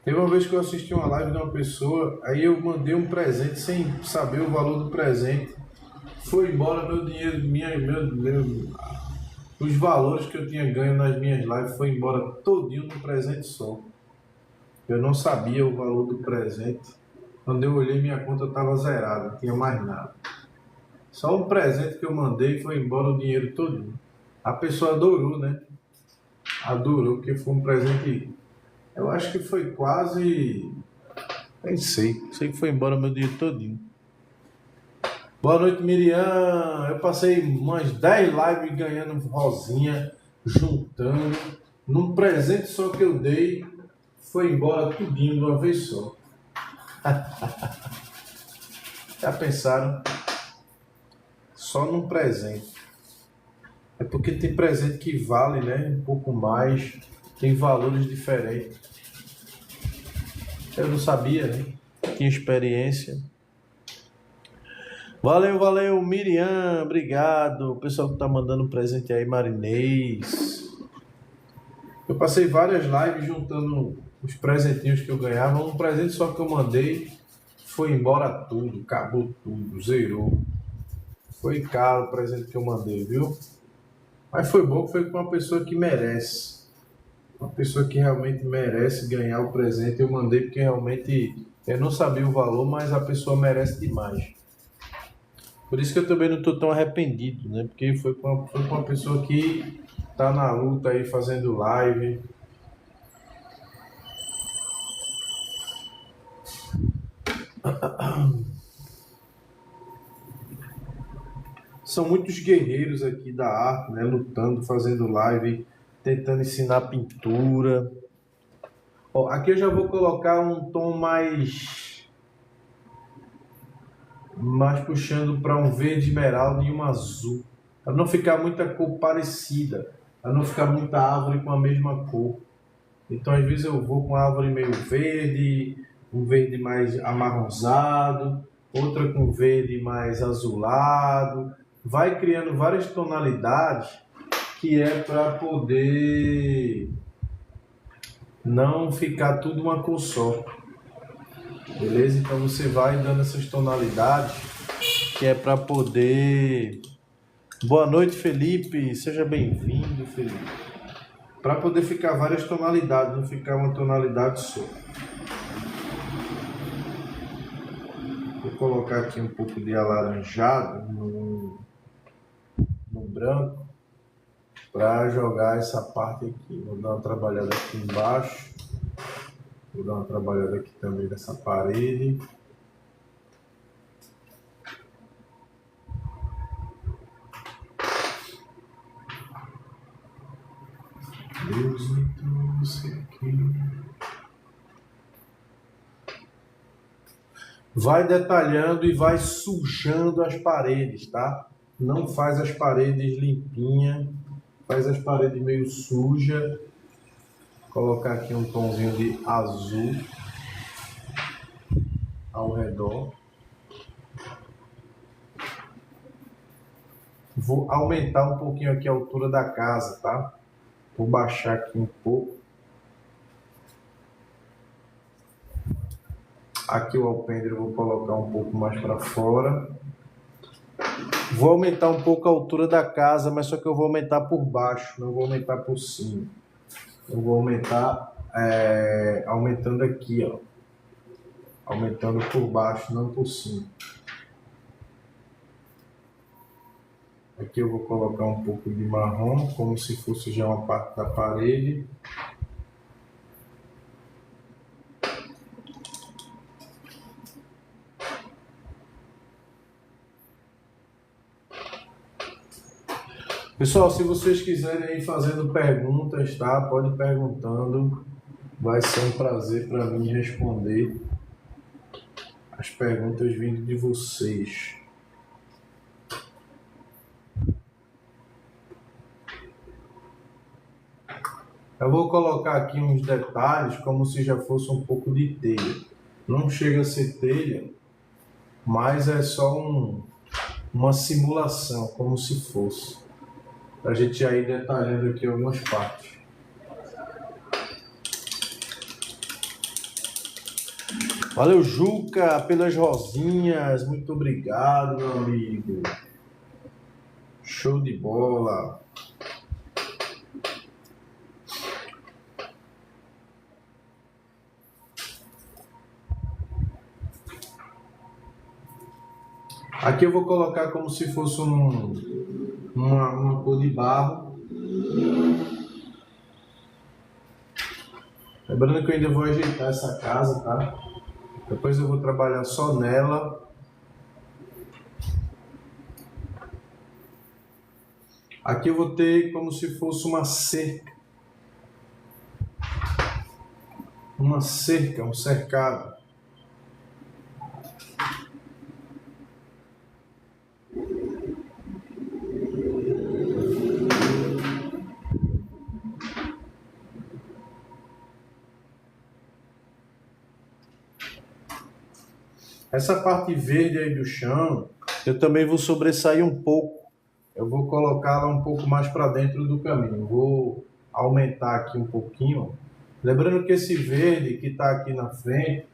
Teve uma vez que eu assisti uma live de uma pessoa, aí eu mandei um presente sem saber o valor do presente. Foi embora meu dinheiro, os valores que eu tinha ganho nas minhas lives foi embora todinho no presente só. Eu não sabia o valor do presente. Quando eu olhei, minha conta estava zerada, não tinha mais nada. Só um presente que eu mandei foi embora o dinheiro todinho. A pessoa adorou, né? Adorou, porque foi um presente... Eu acho que foi quase... Nem sei que foi embora meu dinheiro todinho. Boa noite, Miriam. Eu passei umas 10 lives ganhando rosinha, juntando. Num presente só que eu dei, foi embora tudinho de uma vez só. Já pensaram? Só num presente. É porque tem presente que vale, né? Um pouco mais. Tem valores diferentes. Eu não sabia, né? Tinha experiência. Valeu, Miriam, obrigado. O pessoal que tá mandando um presente aí, Marinês. Eu passei várias lives juntando os presentinhos que eu ganhava. Um presente só que eu mandei foi embora tudo, acabou tudo, zerou. Foi caro o presente que eu mandei, viu? Mas foi bom que foi com uma pessoa que merece. Uma pessoa que realmente merece ganhar o presente. Eu mandei porque realmente eu não sabia o valor, mas a pessoa merece demais. Por isso que eu também não estou tão arrependido, né? Porque foi com uma pessoa que tá na luta aí fazendo live. São muitos guerreiros aqui da arte, né? Lutando, fazendo live, tentando ensinar pintura. Ó, aqui eu já vou colocar um tom mais puxando para um verde esmeralda e um azul, para não ficar muita cor parecida, para não ficar muita árvore com a mesma cor. Então às vezes eu vou com a árvore meio verde, um verde mais amarronzado, outra com verde mais azulado, vai criando várias tonalidades que é para poder não ficar tudo uma cor só. Beleza? Então você vai dando essas tonalidades que é para poder... Boa noite, Felipe. Seja bem-vindo, Felipe. Para poder ficar várias tonalidades, não ficar uma tonalidade só. Vou colocar aqui um pouco de alaranjado no branco para jogar essa parte aqui. Vou dar uma trabalhada aqui embaixo. Vou dar uma trabalhada aqui também nessa parede. Deus me trouxe aqui. Vai detalhando e vai sujando as paredes, tá? Não faz as paredes limpinhas, faz as paredes meio sujas. Colocar aqui um tomzinho de azul ao redor. Vou aumentar um pouquinho aqui a altura da casa, tá? Vou baixar aqui um pouco. Aqui o alpendre eu vou colocar um pouco mais para fora. Vou aumentar um pouco a altura da casa, mas só que eu vou aumentar por baixo, não vou aumentar por cima. Eu vou aumentar aumentando aqui, ó. Aumentando por baixo, não por cima. Aqui eu vou colocar um pouco de marrom, como se fosse já uma parte da parede. Pessoal, se vocês quiserem ir fazendo perguntas, tá? Pode ir perguntando. Vai ser um prazer para mim responder as perguntas vindo de vocês. Eu vou colocar aqui uns detalhes como se já fosse um pouco de telha. Não chega a ser telha, mas é só uma simulação, como se fosse. Para a gente já ir detalhando aqui algumas partes. Valeu, Juca, pelas rosinhas. Muito obrigado, meu amigo. Show de bola. Aqui eu vou colocar como se fosse uma cor de barro. Lembrando que eu ainda vou ajeitar essa casa, tá? Depois eu vou trabalhar só nela. Aqui eu vou ter como se fosse uma cerca. Uma cerca, um cercado. Essa parte verde aí do chão, eu também vou sobressair um pouco. Eu vou colocá-la um pouco mais para dentro do caminho. Vou aumentar aqui um pouquinho. Lembrando que esse verde que está aqui na frente,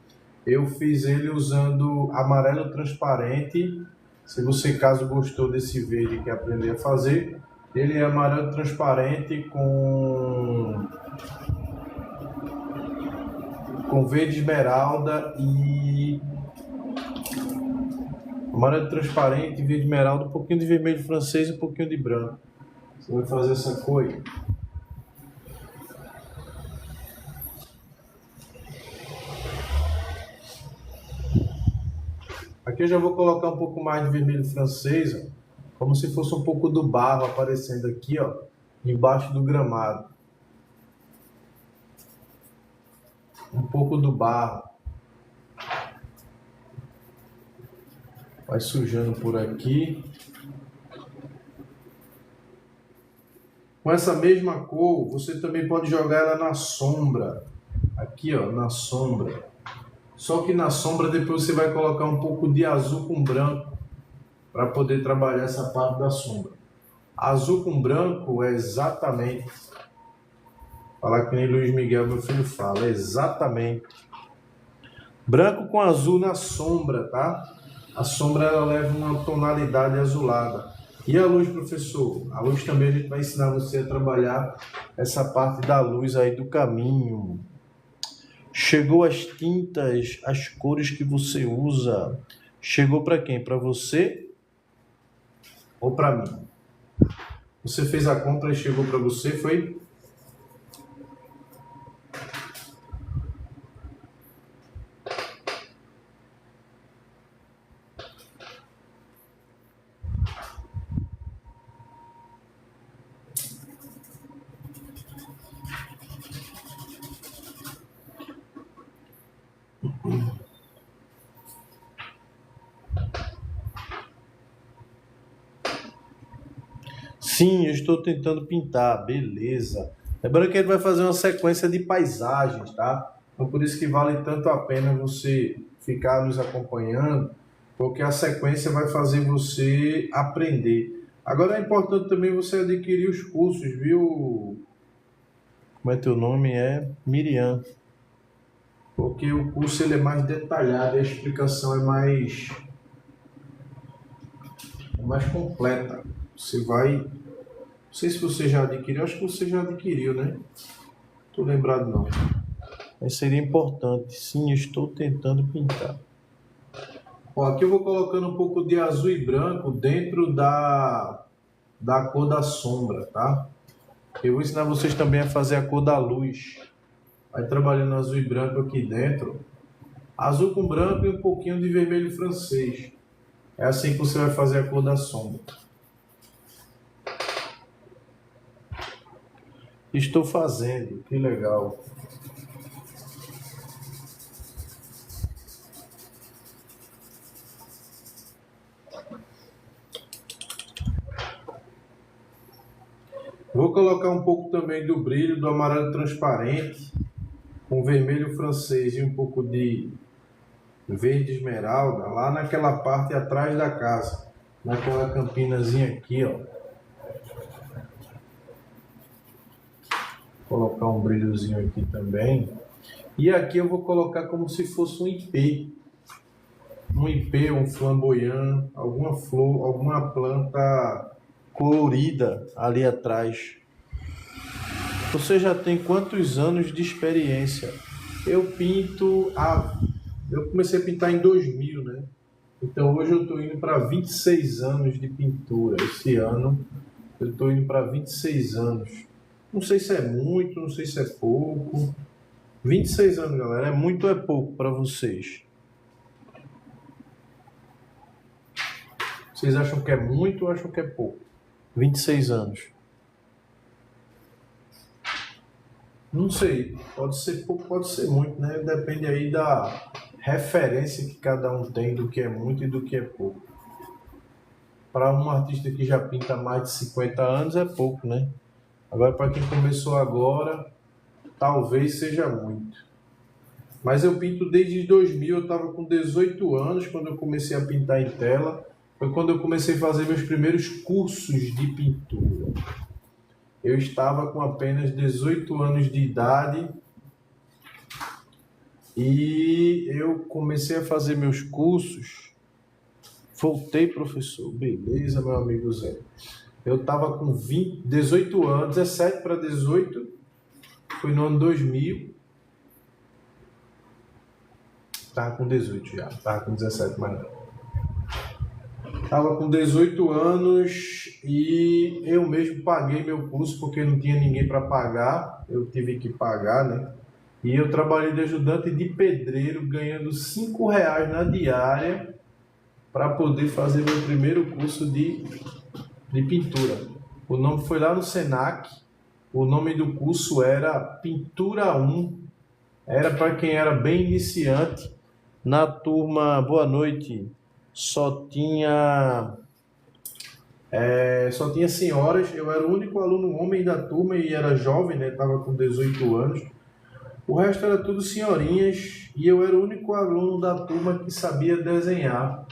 eu fiz ele usando amarelo transparente. Se você, caso gostou desse verde e quer aprender a fazer, ele é amarelo transparente com verde esmeralda e amarelo transparente, verde esmeralda, um pouquinho de vermelho francês e um pouquinho de branco. Você vai fazer essa cor aí. Aqui eu já vou colocar um pouco mais de vermelho francês, ó, como se fosse um pouco do barro aparecendo aqui, ó, embaixo do gramado. Um pouco do barro. Vai sujando por aqui. Com essa mesma cor, você também pode jogar ela na sombra. Aqui, ó, na sombra. Só que na sombra depois você vai colocar um pouco de azul com branco para poder trabalhar essa parte da sombra. Azul com branco é exatamente, falar que nem Luiz Miguel, meu filho, fala, é exatamente branco com azul na sombra, tá? A sombra ela leva uma tonalidade azulada. E a luz, professor? A luz também a gente vai ensinar você a trabalhar essa parte da luz aí do caminho. Chegou as tintas, as cores que você usa. Chegou para quem? Para você ou para mim? Você fez a compra e chegou para você, foi? Sim, eu estou tentando pintar, beleza. Lembrando que a gente vai fazer uma sequência de paisagens, tá? Então por isso que vale tanto a pena você ficar nos acompanhando, porque a sequência vai fazer você aprender. Agora é importante também você adquirir os cursos, viu? Como é teu nome? É Miriam. Porque o curso ele é mais detalhado, a explicação é mais completa. Você vai... Não sei se você já adquiriu, acho que você já adquiriu, né? Estou lembrado não. Mas seria importante. Sim, estou tentando pintar. Ó, aqui eu vou colocando um pouco de azul e branco dentro da cor da sombra, tá? Eu vou ensinar vocês também a fazer a cor da luz. Vai trabalhando azul e branco aqui dentro. Azul com branco e um pouquinho de vermelho francês. É assim que você vai fazer a cor da sombra. Estou fazendo, que legal. Vou colocar um pouco também do brilho do amarelo transparente, com vermelho francês e um pouco de verde esmeralda, lá naquela parte atrás da casa, naquela campinazinha aqui, ó. Vou colocar um brilhozinho aqui também. E aqui eu vou colocar como se fosse um ipê. Um ipê, um flamboyant, alguma flor, alguma planta colorida ali atrás. Você já tem quantos anos de experiência? Eu comecei a pintar em 2000, né? Então hoje eu estou indo para 26 anos de pintura. Esse ano eu estou indo para 26 anos. Não sei se é muito, não sei se é pouco. 26 anos, galera. É muito ou é pouco para vocês? Vocês acham que é muito ou acham que é pouco? 26 anos. Não sei. Pode ser pouco, pode ser muito, né? Depende aí da referência que cada um tem do que é muito e do que é pouco. Para um artista que já pinta mais de 50 anos é pouco, né? Agora, para quem começou agora, talvez seja muito. Mas eu pinto desde 2000, eu estava com 18 anos quando eu comecei a pintar em tela. Foi quando eu comecei a fazer meus primeiros cursos de pintura. eu estava com apenas 18 anos de idade e eu comecei a fazer meus cursos. Voltei, professor. Beleza, meu amigo Zé. Eu estava com 18 anos, 17 para 18, foi no ano 2000. Estava com 18 já, estava com 17 mais não. Estava com 18 anos e eu mesmo paguei meu curso porque não tinha ninguém para pagar, eu tive que pagar, né? E eu trabalhei de ajudante de pedreiro, ganhando R$ 5 na diária para poder fazer meu primeiro curso de pintura. O nome foi lá no Senac, o nome do curso era Pintura 1, era para quem era bem iniciante. Na turma, boa noite, só tinha senhoras, eu era o único aluno homem da turma e era jovem, né? Estava com 18 anos. O resto era tudo senhorinhas e eu era o único aluno da turma que sabia desenhar.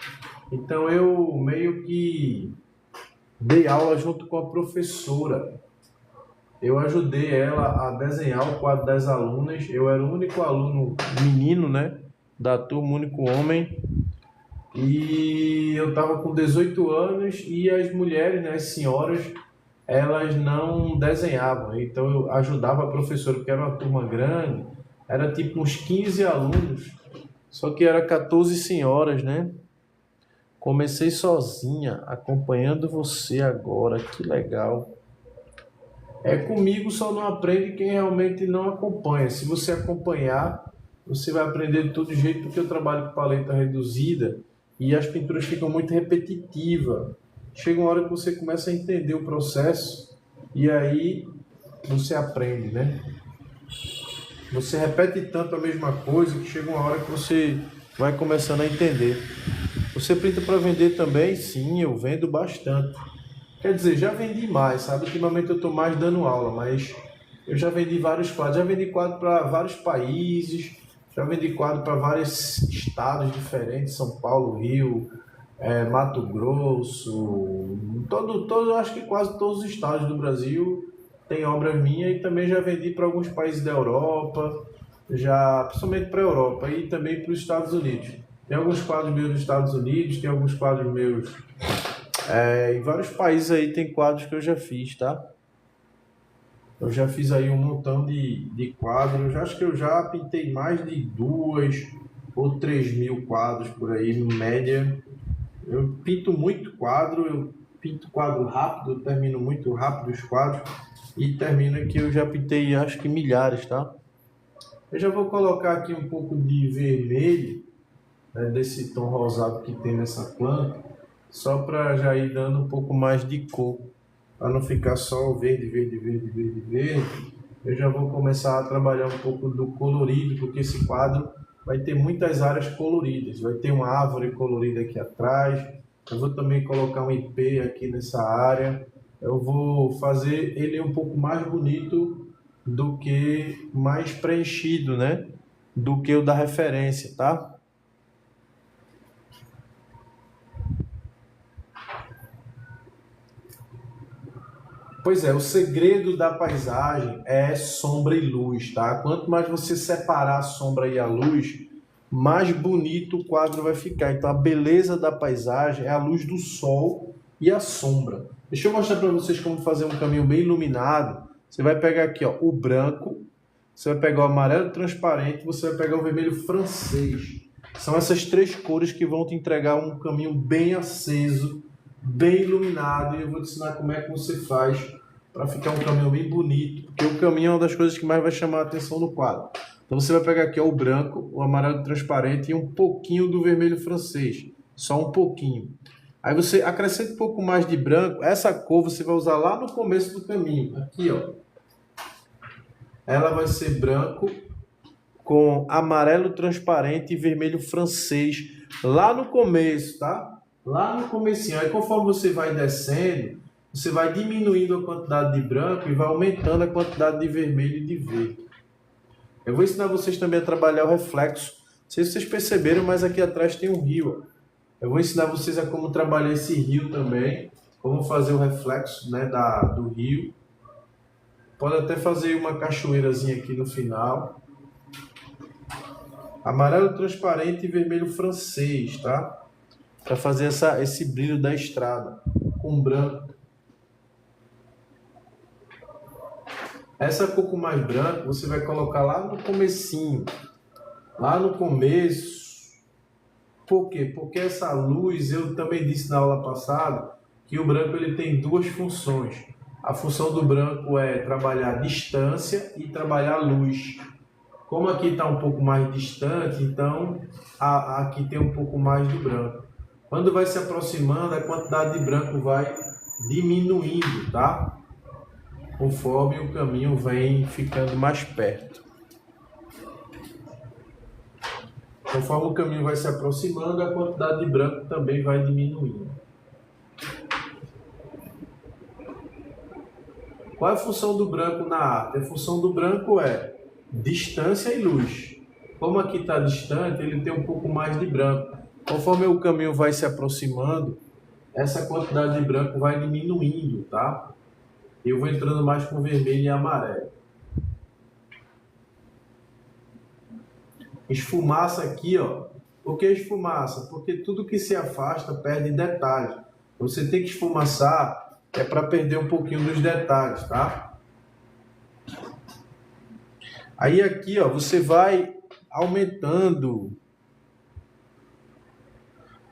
Então eu meio que dei aula junto com a professora. Eu ajudei ela a desenhar o quadro das alunas. Eu era o único aluno menino, né, da turma, o único homem. E eu estava com 18 anos e as mulheres, né, as senhoras, elas não desenhavam. Então eu ajudava a professora, porque era uma turma grande, era tipo uns 15 alunos, só que era 14 senhoras, né? Comecei sozinha, acompanhando você agora, que legal. Comigo só não aprende quem realmente não acompanha. Se você acompanhar, você vai aprender de todo jeito, porque eu trabalho com paleta reduzida e as pinturas ficam muito repetitivas. Chega uma hora que você começa a entender o processo e aí você aprende, né? Você repete tanto a mesma coisa que chega uma hora que você vai começando a entender. Você pinta para vender também? Sim, eu vendo bastante. Quer dizer, já vendi mais, sabe? Ultimamente eu estou mais dando aula, mas eu já vendi vários quadros. Já vendi quadro para vários países, já vendi quadro para vários estados diferentes, São Paulo, Rio, Mato Grosso, acho que quase todos os estados do Brasil tem obras minhas e também já vendi para alguns países da Europa, principalmente para a Europa e também para os Estados Unidos. Tem alguns quadros meus nos Estados Unidos, tem alguns quadros meus em vários países aí, tem quadros que eu já fiz, tá? Eu já fiz aí um montão de quadros, acho que eu já pintei mais de 2 ou 3 mil quadros por aí, em média. Eu pinto muito quadro, eu pinto quadro rápido, eu termino muito rápido os quadros e termino que eu já pintei acho que milhares, tá? Eu já vou colocar aqui um pouco de vermelho, né, desse tom rosado que tem nessa planta, só para já ir dando um pouco mais de cor, para não ficar só verde, verde, verde, verde, verde. Eu já vou começar a trabalhar um pouco do colorido, porque esse quadro vai ter muitas áreas coloridas. Vai ter uma árvore colorida aqui atrás, eu vou também colocar um ipê aqui nessa área. Eu vou fazer ele um pouco mais bonito do que mais preenchido, né? Do que o da referência, tá? Pois é, o segredo da paisagem é sombra e luz, tá? Quanto mais você separar a sombra e a luz, mais bonito o quadro vai ficar. Então a beleza da paisagem é a luz do sol e a sombra. Deixa eu mostrar para vocês como fazer um caminho bem iluminado. Você vai pegar aqui, ó, o branco, você vai pegar o amarelo transparente, você vai pegar o vermelho francês. São essas três cores que vão te entregar um caminho bem aceso, bem iluminado, e eu vou te ensinar como é que você faz para ficar um caminho bem bonito, porque o caminho é uma das coisas que mais vai chamar a atenção no quadro. Então você vai pegar aqui ó, o branco, o amarelo transparente e um pouquinho do vermelho francês, só um pouquinho. Aí você acrescenta um pouco mais de branco, essa cor você vai usar lá no começo do caminho, aqui ó. Ela vai ser branco com amarelo transparente e vermelho francês, lá no começo, tá? Lá no comecinho, aí conforme você vai descendo, você vai diminuindo a quantidade de branco e vai aumentando a quantidade de vermelho e de verde. Eu vou ensinar vocês também a trabalhar o reflexo. Não sei se vocês perceberam, mas aqui atrás tem um rio. Eu vou ensinar vocês a como trabalhar esse rio também, como fazer o reflexo, né, do rio. Pode até fazer uma cachoeirazinha aqui no final. Amarelo transparente e vermelho francês, tá? Para fazer esse brilho da estrada com branco. Essa cor com mais branco você vai colocar lá no comecinho. Lá no começo. Por quê? Porque essa luz, eu também disse na aula passada, que o branco ele tem duas funções. A função do branco é trabalhar distância e trabalhar luz. Como aqui está um pouco mais distante, então aqui tem um pouco mais de branco. Quando vai se aproximando, a quantidade de branco vai diminuindo, tá? Conforme o caminho vem ficando mais perto. Conforme o caminho vai se aproximando, a quantidade de branco também vai diminuindo. Qual é a função do branco na arte? A função do branco é distância e luz. Como aqui está distante, ele tem um pouco mais de branco. Conforme o caminho vai se aproximando, essa quantidade de branco vai diminuindo, tá? Eu vou entrando mais com vermelho e amarelo. Esfumaça aqui, ó. Por que esfumaça? Porque tudo que se afasta perde detalhe. Você tem que esfumaçar para perder um pouquinho dos detalhes, tá? Aí aqui, ó, você vai aumentando.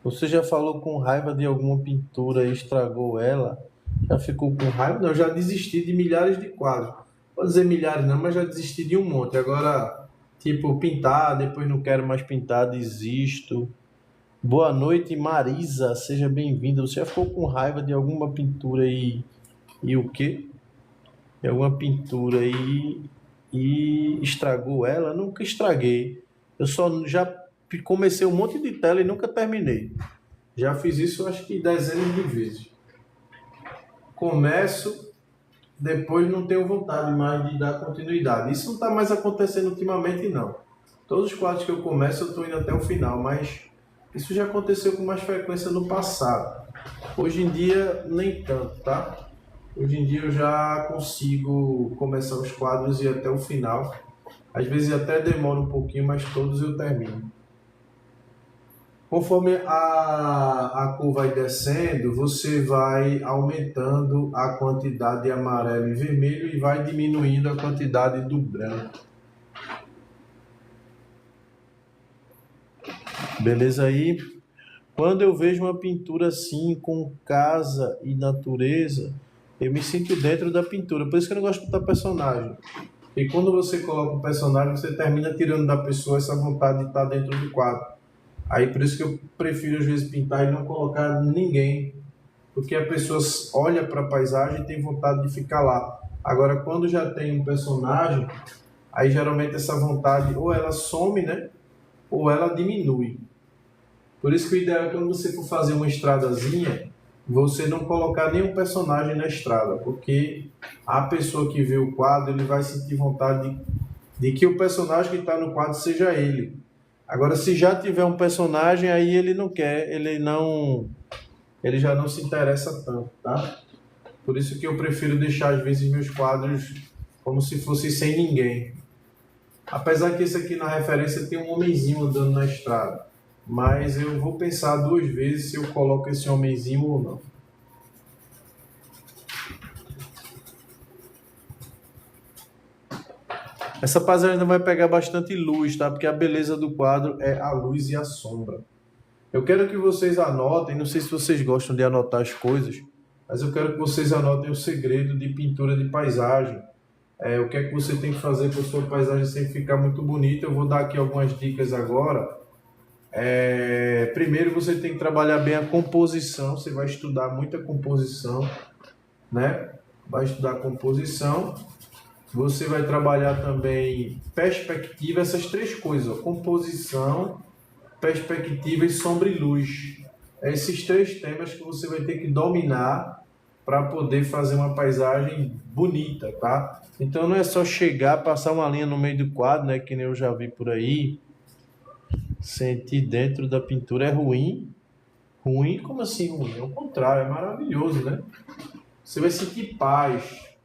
Você já falou com raiva de alguma pintura e estragou ela? Já ficou com raiva? Não, eu já desisti de milhares de quadros. Pode dizer milhares não, mas já desisti de um monte. Agora, tipo, pintar, depois não quero mais pintar, desisto. Boa noite, Marisa, seja bem-vinda. Você já ficou com raiva de alguma pintura e o quê? De alguma pintura e estragou ela? Nunca estraguei. Eu só já comecei um monte de tela e nunca terminei. Já fiz isso acho que dezenas de vezes. Começo, depois não tenho vontade mais de dar continuidade. Isso não está mais acontecendo ultimamente, não. Todos os quadros que eu começo, eu estou indo até o final, mas isso já aconteceu com mais frequência no passado. Hoje em dia, nem tanto, tá? Hoje em dia eu já consigo começar os quadros e ir até o final. Às vezes até demora um pouquinho, mas todos eu termino. Conforme a cor vai descendo, você vai aumentando a quantidade de amarelo e vermelho e vai diminuindo a quantidade do branco. Beleza aí? Quando eu vejo uma pintura assim, com casa e natureza, eu me sinto dentro da pintura. Por isso que eu não gosto de botar personagem. E quando você coloca um personagem, você termina tirando da pessoa essa vontade de estar dentro do quadro. Aí por isso que eu prefiro às vezes pintar e não colocar ninguém. Porque a pessoa olha para a paisagem e tem vontade de ficar lá. Agora quando já tem um personagem, aí geralmente essa vontade ou ela some, né? Ou ela diminui. Por isso que o ideal é quando você for fazer uma estradazinha, você não colocar nenhum personagem na estrada, porque a pessoa que vê o quadro, ele vai sentir vontade de que o personagem que está no quadro seja ele. Agora, se já tiver um personagem, aí ele não quer, ele já não se interessa tanto, tá? Por isso que eu prefiro deixar, às vezes, meus quadros como se fosse sem ninguém. Apesar que esse aqui na referência tem um homenzinho andando na estrada. Mas eu vou pensar duas vezes se eu coloco esse homenzinho ou não. Essa paisagem ainda vai pegar bastante luz, tá? Porque a beleza do quadro é a luz e a sombra. Eu quero que vocês anotem, não sei se vocês gostam de anotar as coisas, mas eu quero que vocês anotem o segredo de pintura de paisagem. O que é que você tem que fazer para a sua paisagem sempre ficar muito bonita. Eu vou dar aqui algumas dicas agora. Primeiro você tem que trabalhar bem a composição, você vai estudar muita composição, né? Vai estudar composição, você vai trabalhar também perspectiva, essas três coisas, ó, composição, perspectiva e sombra e luz. Esses três temas que você vai ter que dominar para poder fazer uma paisagem bonita, tá? Então não é só chegar, passar uma linha no meio do quadro, né? Que nem eu já vi por aí. Sentir dentro da pintura é ruim. Ruim? Como assim ruim? É o contrário, é maravilhoso, né? Você vai sentir paz.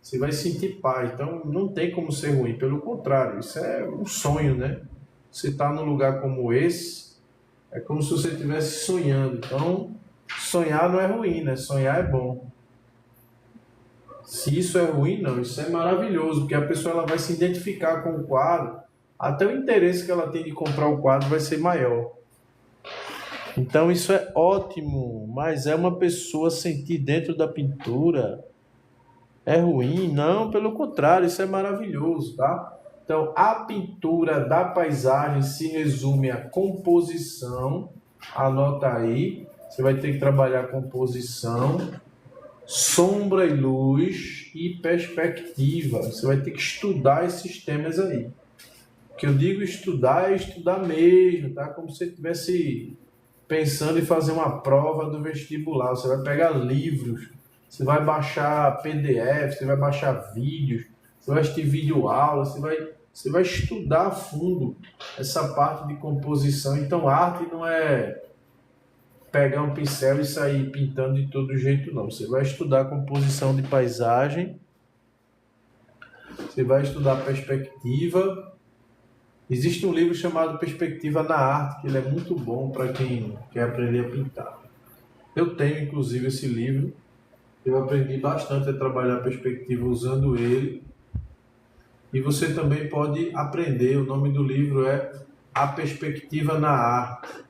você vai sentir paz. Então não tem como ser ruim, pelo contrário, isso é um sonho, né? Você está num lugar como esse, é como se você estivesse sonhando. Então, sonhar não é ruim, né? Sonhar é bom. Se isso é ruim, não, isso é maravilhoso, porque a pessoa ela vai se identificar com o quadro, até o interesse que ela tem de comprar o quadro vai ser maior. Então isso é ótimo, mas é uma pessoa sentir dentro da pintura é ruim? Não, pelo contrário, isso é maravilhoso, tá? Então a pintura da paisagem se resume à composição, anota aí, você vai ter que trabalhar composição, sombra e luz e perspectiva. Você vai ter que estudar esses temas aí. O que eu digo estudar é estudar mesmo, tá? Como se você estivesse pensando em fazer uma prova do vestibular. Você vai pegar livros, você vai baixar PDF, você vai baixar vídeos, você vai assistir videoaula, você vai estudar a fundo essa parte de composição. Então, arte não é pegar um pincel e sair pintando de todo jeito, não. Você vai estudar composição de paisagem, você vai estudar perspectiva. Existe um livro chamado Perspectiva na Arte, que ele é muito bom para quem quer aprender a pintar. Eu tenho, inclusive, esse livro. Eu aprendi bastante a trabalhar a perspectiva usando ele. E você também pode aprender. O nome do livro é A Perspectiva na Arte.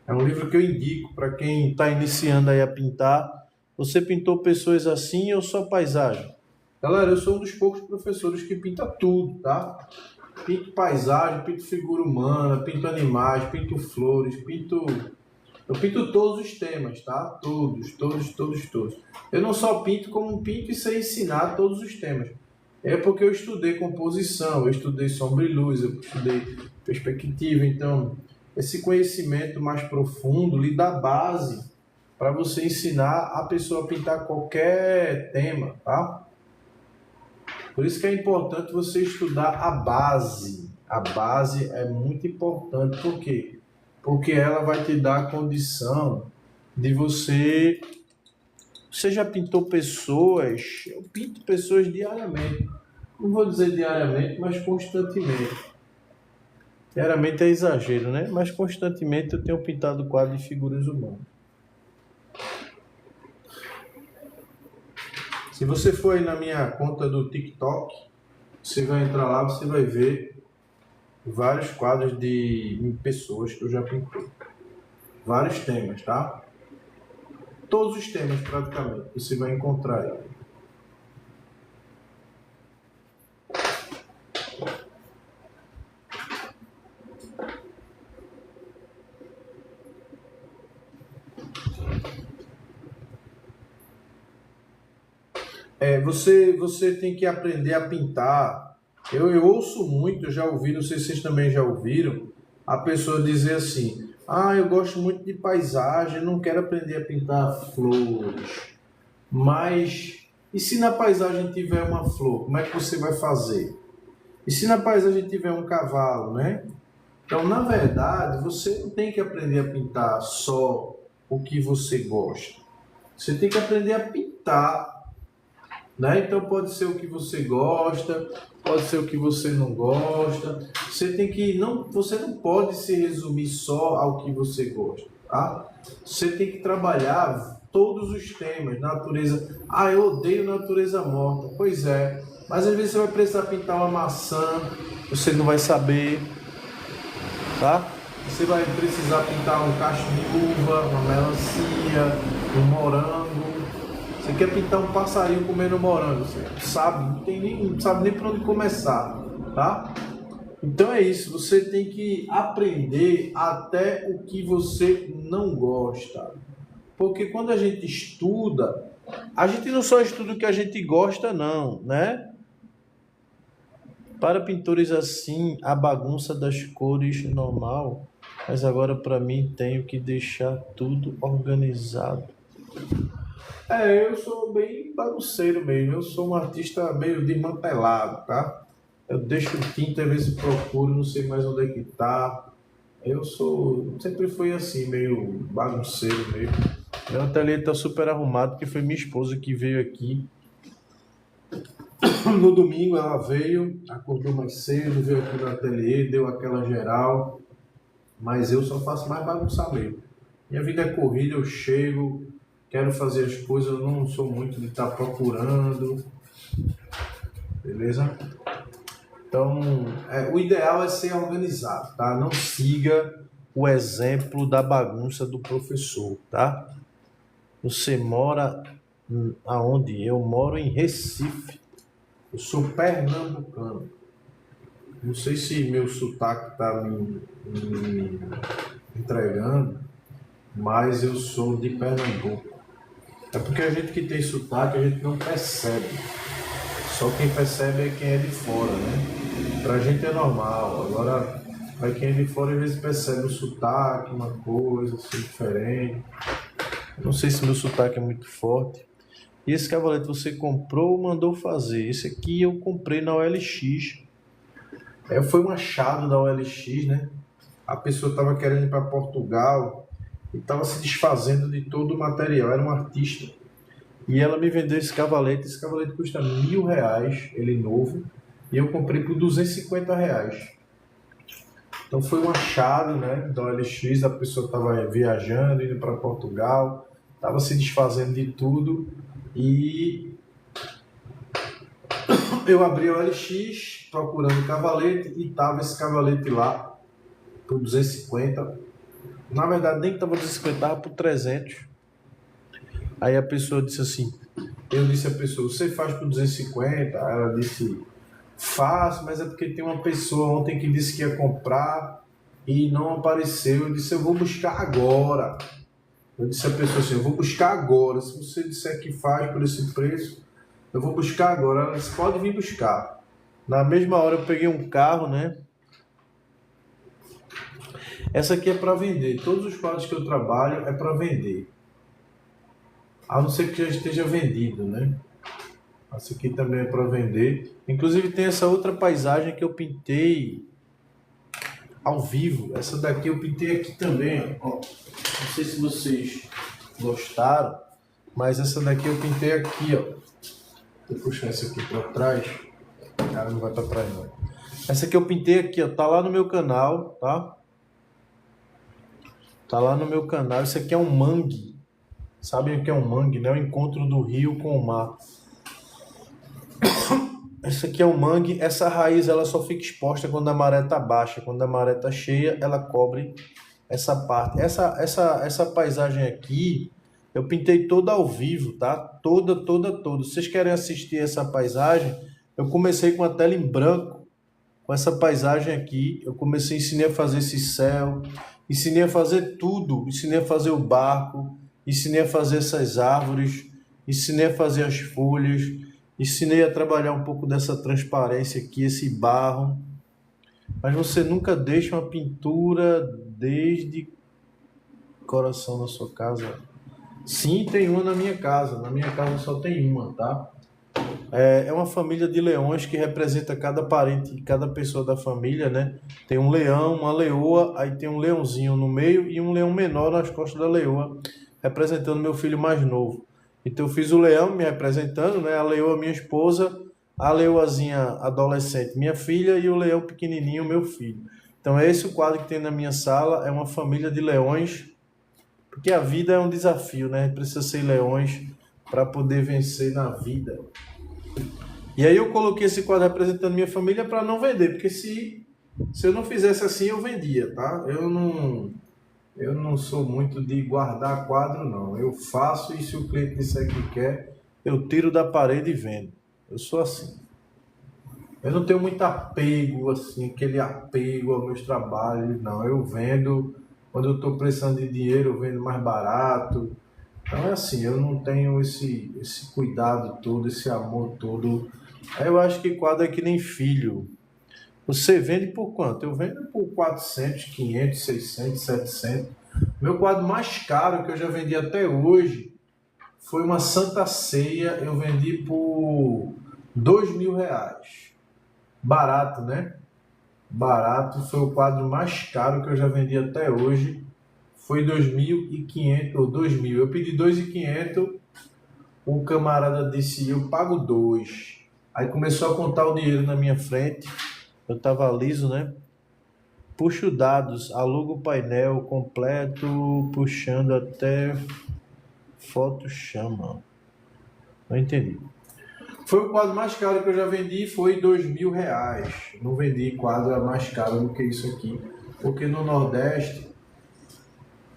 É um livro que eu indico para quem está iniciando aí a pintar. Você pintou pessoas assim ou só paisagem? Galera, eu sou um dos poucos professores que pinta tudo, tá? Pinto paisagem, pinto figura humana, pinto animais, pinto flores, eu pinto todos os temas, tá? Todos. Eu não só pinto como pinto e sei ensinar todos os temas. É porque eu estudei composição, eu estudei sombra e luz, eu estudei perspectiva, então esse conhecimento mais profundo lhe dá base para você ensinar a pessoa a pintar qualquer tema, tá? Por isso que é importante você estudar a base. A base é muito importante. Por quê? Porque ela vai te dar a condição de você... Você já pintou pessoas? Eu pinto pessoas diariamente. Não vou dizer diariamente, mas constantemente. Diariamente é exagero, né? Mas constantemente eu tenho pintado quadro de figuras humanas. Se você for aí na minha conta do TikTok, você vai entrar lá, você vai ver vários quadros de pessoas que eu já pintei. Vários temas, tá? Todos os temas praticamente você vai encontrar aí. Você tem que aprender a pintar. Eu ouço muito, eu já ouvi, não sei se vocês também já ouviram, a pessoa dizer assim: ah, eu gosto muito de paisagem, não quero aprender a pintar flores. Mas, e se na paisagem tiver uma flor, como é que você vai fazer? E se na paisagem tiver um cavalo, né? Então, na verdade, você não tem que aprender a pintar só o que você gosta. Você tem que aprender a pintar, né? Então pode ser o que você gosta, pode ser o que você não gosta. Você não pode se resumir só ao que você gosta, tá? Você tem que trabalhar todos os temas, natureza. Ah, eu odeio natureza morta. Pois é, mas às vezes você vai precisar pintar uma maçã, você não vai saber, tá? Você vai precisar pintar um cacho de uva, uma melancia, um morango. Você quer pintar um passarinho comendo morango, você não sabe nem por onde começar, tá? Então é isso, você tem que aprender até o que você não gosta. Porque quando a gente estuda, a gente não só estuda o que a gente gosta não, né? Para pintores assim, a bagunça das cores normal, mas agora para mim tenho que deixar tudo organizado. Eu sou bem bagunceiro mesmo, eu sou um artista meio desmantelado, tá? Eu deixo tinta, às vezes procuro, não sei mais onde é que tá. Sempre fui assim, meio bagunceiro mesmo. Meu ateliê tá super arrumado, que foi minha esposa que veio aqui. No domingo ela veio, acordou mais cedo, veio aqui no ateliê, deu aquela geral. Mas eu só faço mais bagunçar mesmo. Minha vida é corrida, eu chego, quero fazer as coisas, eu não sou muito de estar procurando, beleza? Então, o ideal é ser organizado, tá? Não siga o exemplo da bagunça do professor, tá? Você mora aonde? Eu moro em Recife. Eu sou pernambucano. Não sei se meu sotaque está me entregando, mas eu sou de Pernambuco. É porque a gente que tem sotaque, a gente não percebe. Só quem percebe é quem é de fora, né? Pra gente é normal. Agora, pra quem é de fora, às vezes percebe o sotaque, uma coisa assim, diferente. Não sei se meu sotaque é muito forte. E esse cavalete você comprou ou mandou fazer? Esse aqui eu comprei na OLX. Foi um achado da OLX, né? A pessoa estava querendo ir para Portugal e estava se desfazendo de todo o material. Era um artista. E ela me vendeu esse cavalete. Esse cavalete custa R$1.000, ele novo. E eu comprei por R$250. Então foi um achado, né, da OLX. A pessoa estava viajando, indo para Portugal, estava se desfazendo de tudo. E eu abri a OLX procurando cavalete e estava esse cavalete lá por 250. Na verdade, nem estava 250, estava por 300. Aí a pessoa disse assim, eu disse à pessoa, você faz por 250? Aí ela disse, faço, mas é porque tem uma pessoa ontem que disse que ia comprar e não apareceu. Eu disse, eu vou buscar agora. Eu disse à pessoa assim, eu vou buscar agora. Se você disser que faz por esse preço, eu vou buscar agora. Ela disse, pode vir buscar. Na mesma hora eu peguei um carro, né? Essa aqui é para vender. Todos os quadros que eu trabalho é para vender. A não ser que já esteja vendido, né? Essa aqui também é para vender. Inclusive tem essa outra paisagem que eu pintei ao vivo. Essa daqui eu pintei aqui também, ó. Não sei se vocês gostaram, mas essa daqui eu pintei aqui, ó. Vou puxar essa aqui para trás. Cara, não vai para trás não. Essa aqui eu pintei aqui, ó. Tá lá no meu canal, tá? Tá lá no meu canal. Isso aqui é um mangue. Sabem o que é um mangue, né? O encontro do rio com o mar. Esse aqui é um mangue. Essa raiz ela só fica exposta quando a maré tá baixa. Quando a maré tá cheia, ela cobre essa parte. Essa paisagem aqui, eu pintei toda ao vivo, tá? Toda. Se vocês querem assistir essa paisagem, eu comecei com a tela em branco, com essa paisagem aqui. Eu ensinei a fazer esse céu, ensinei a fazer tudo. Ensinei a fazer o barco, ensinei a fazer essas árvores, ensinei a fazer as folhas, ensinei a trabalhar um pouco dessa transparência aqui, esse barro. Mas você nunca deixa uma pintura desde coração na sua casa? Sim, tem uma na minha casa. Na minha casa só tem uma, tá? É uma família de leões que representa cada parente, cada pessoa da família, né? Tem um leão, uma leoa, aí tem um leãozinho no meio e um leão menor nas costas da leoa, representando meu filho mais novo. Então eu fiz o leão me representando, né? A leoa, minha esposa, a leoazinha adolescente, minha filha, e o leão pequenininho, meu filho. Então é esse o quadro que tem na minha sala, é uma família de leões, porque a vida é um desafio, né? A gente precisa ser leões para poder vencer na vida. E aí eu coloquei esse quadro representando minha família para não vender, porque se eu não fizesse assim, eu vendia, tá? Eu não sou muito de guardar quadro, não. Eu faço e se o cliente disser que quer, eu tiro da parede e vendo. Eu sou assim. Eu não tenho muito apego, assim, aquele apego aos meus trabalhos, não. Eu vendo, quando eu estou precisando de dinheiro, eu vendo mais barato. Então é assim, eu não tenho esse cuidado todo, esse amor todo. Eu acho que quadro é que nem filho. Você vende por quanto? Eu vendo por 400, 500, 600, 700. Meu quadro mais caro que eu já vendi até hoje foi uma Santa Ceia. Eu vendi por R$2.000. Barato, né? Barato, foi o quadro mais caro que eu já vendi até hoje. Foi 2.500 ou 2.000. Eu pedi 2.500, o camarada disse, eu pago 2. Aí começou a contar o dinheiro na minha frente. Eu tava liso, né? Puxo dados, aluga o painel completo, puxando até foto chama. Não entendi. Foi o quadro mais caro que eu já vendi, foi R$ 2.000. Não vendi quadro mais caro do que isso aqui, porque no Nordeste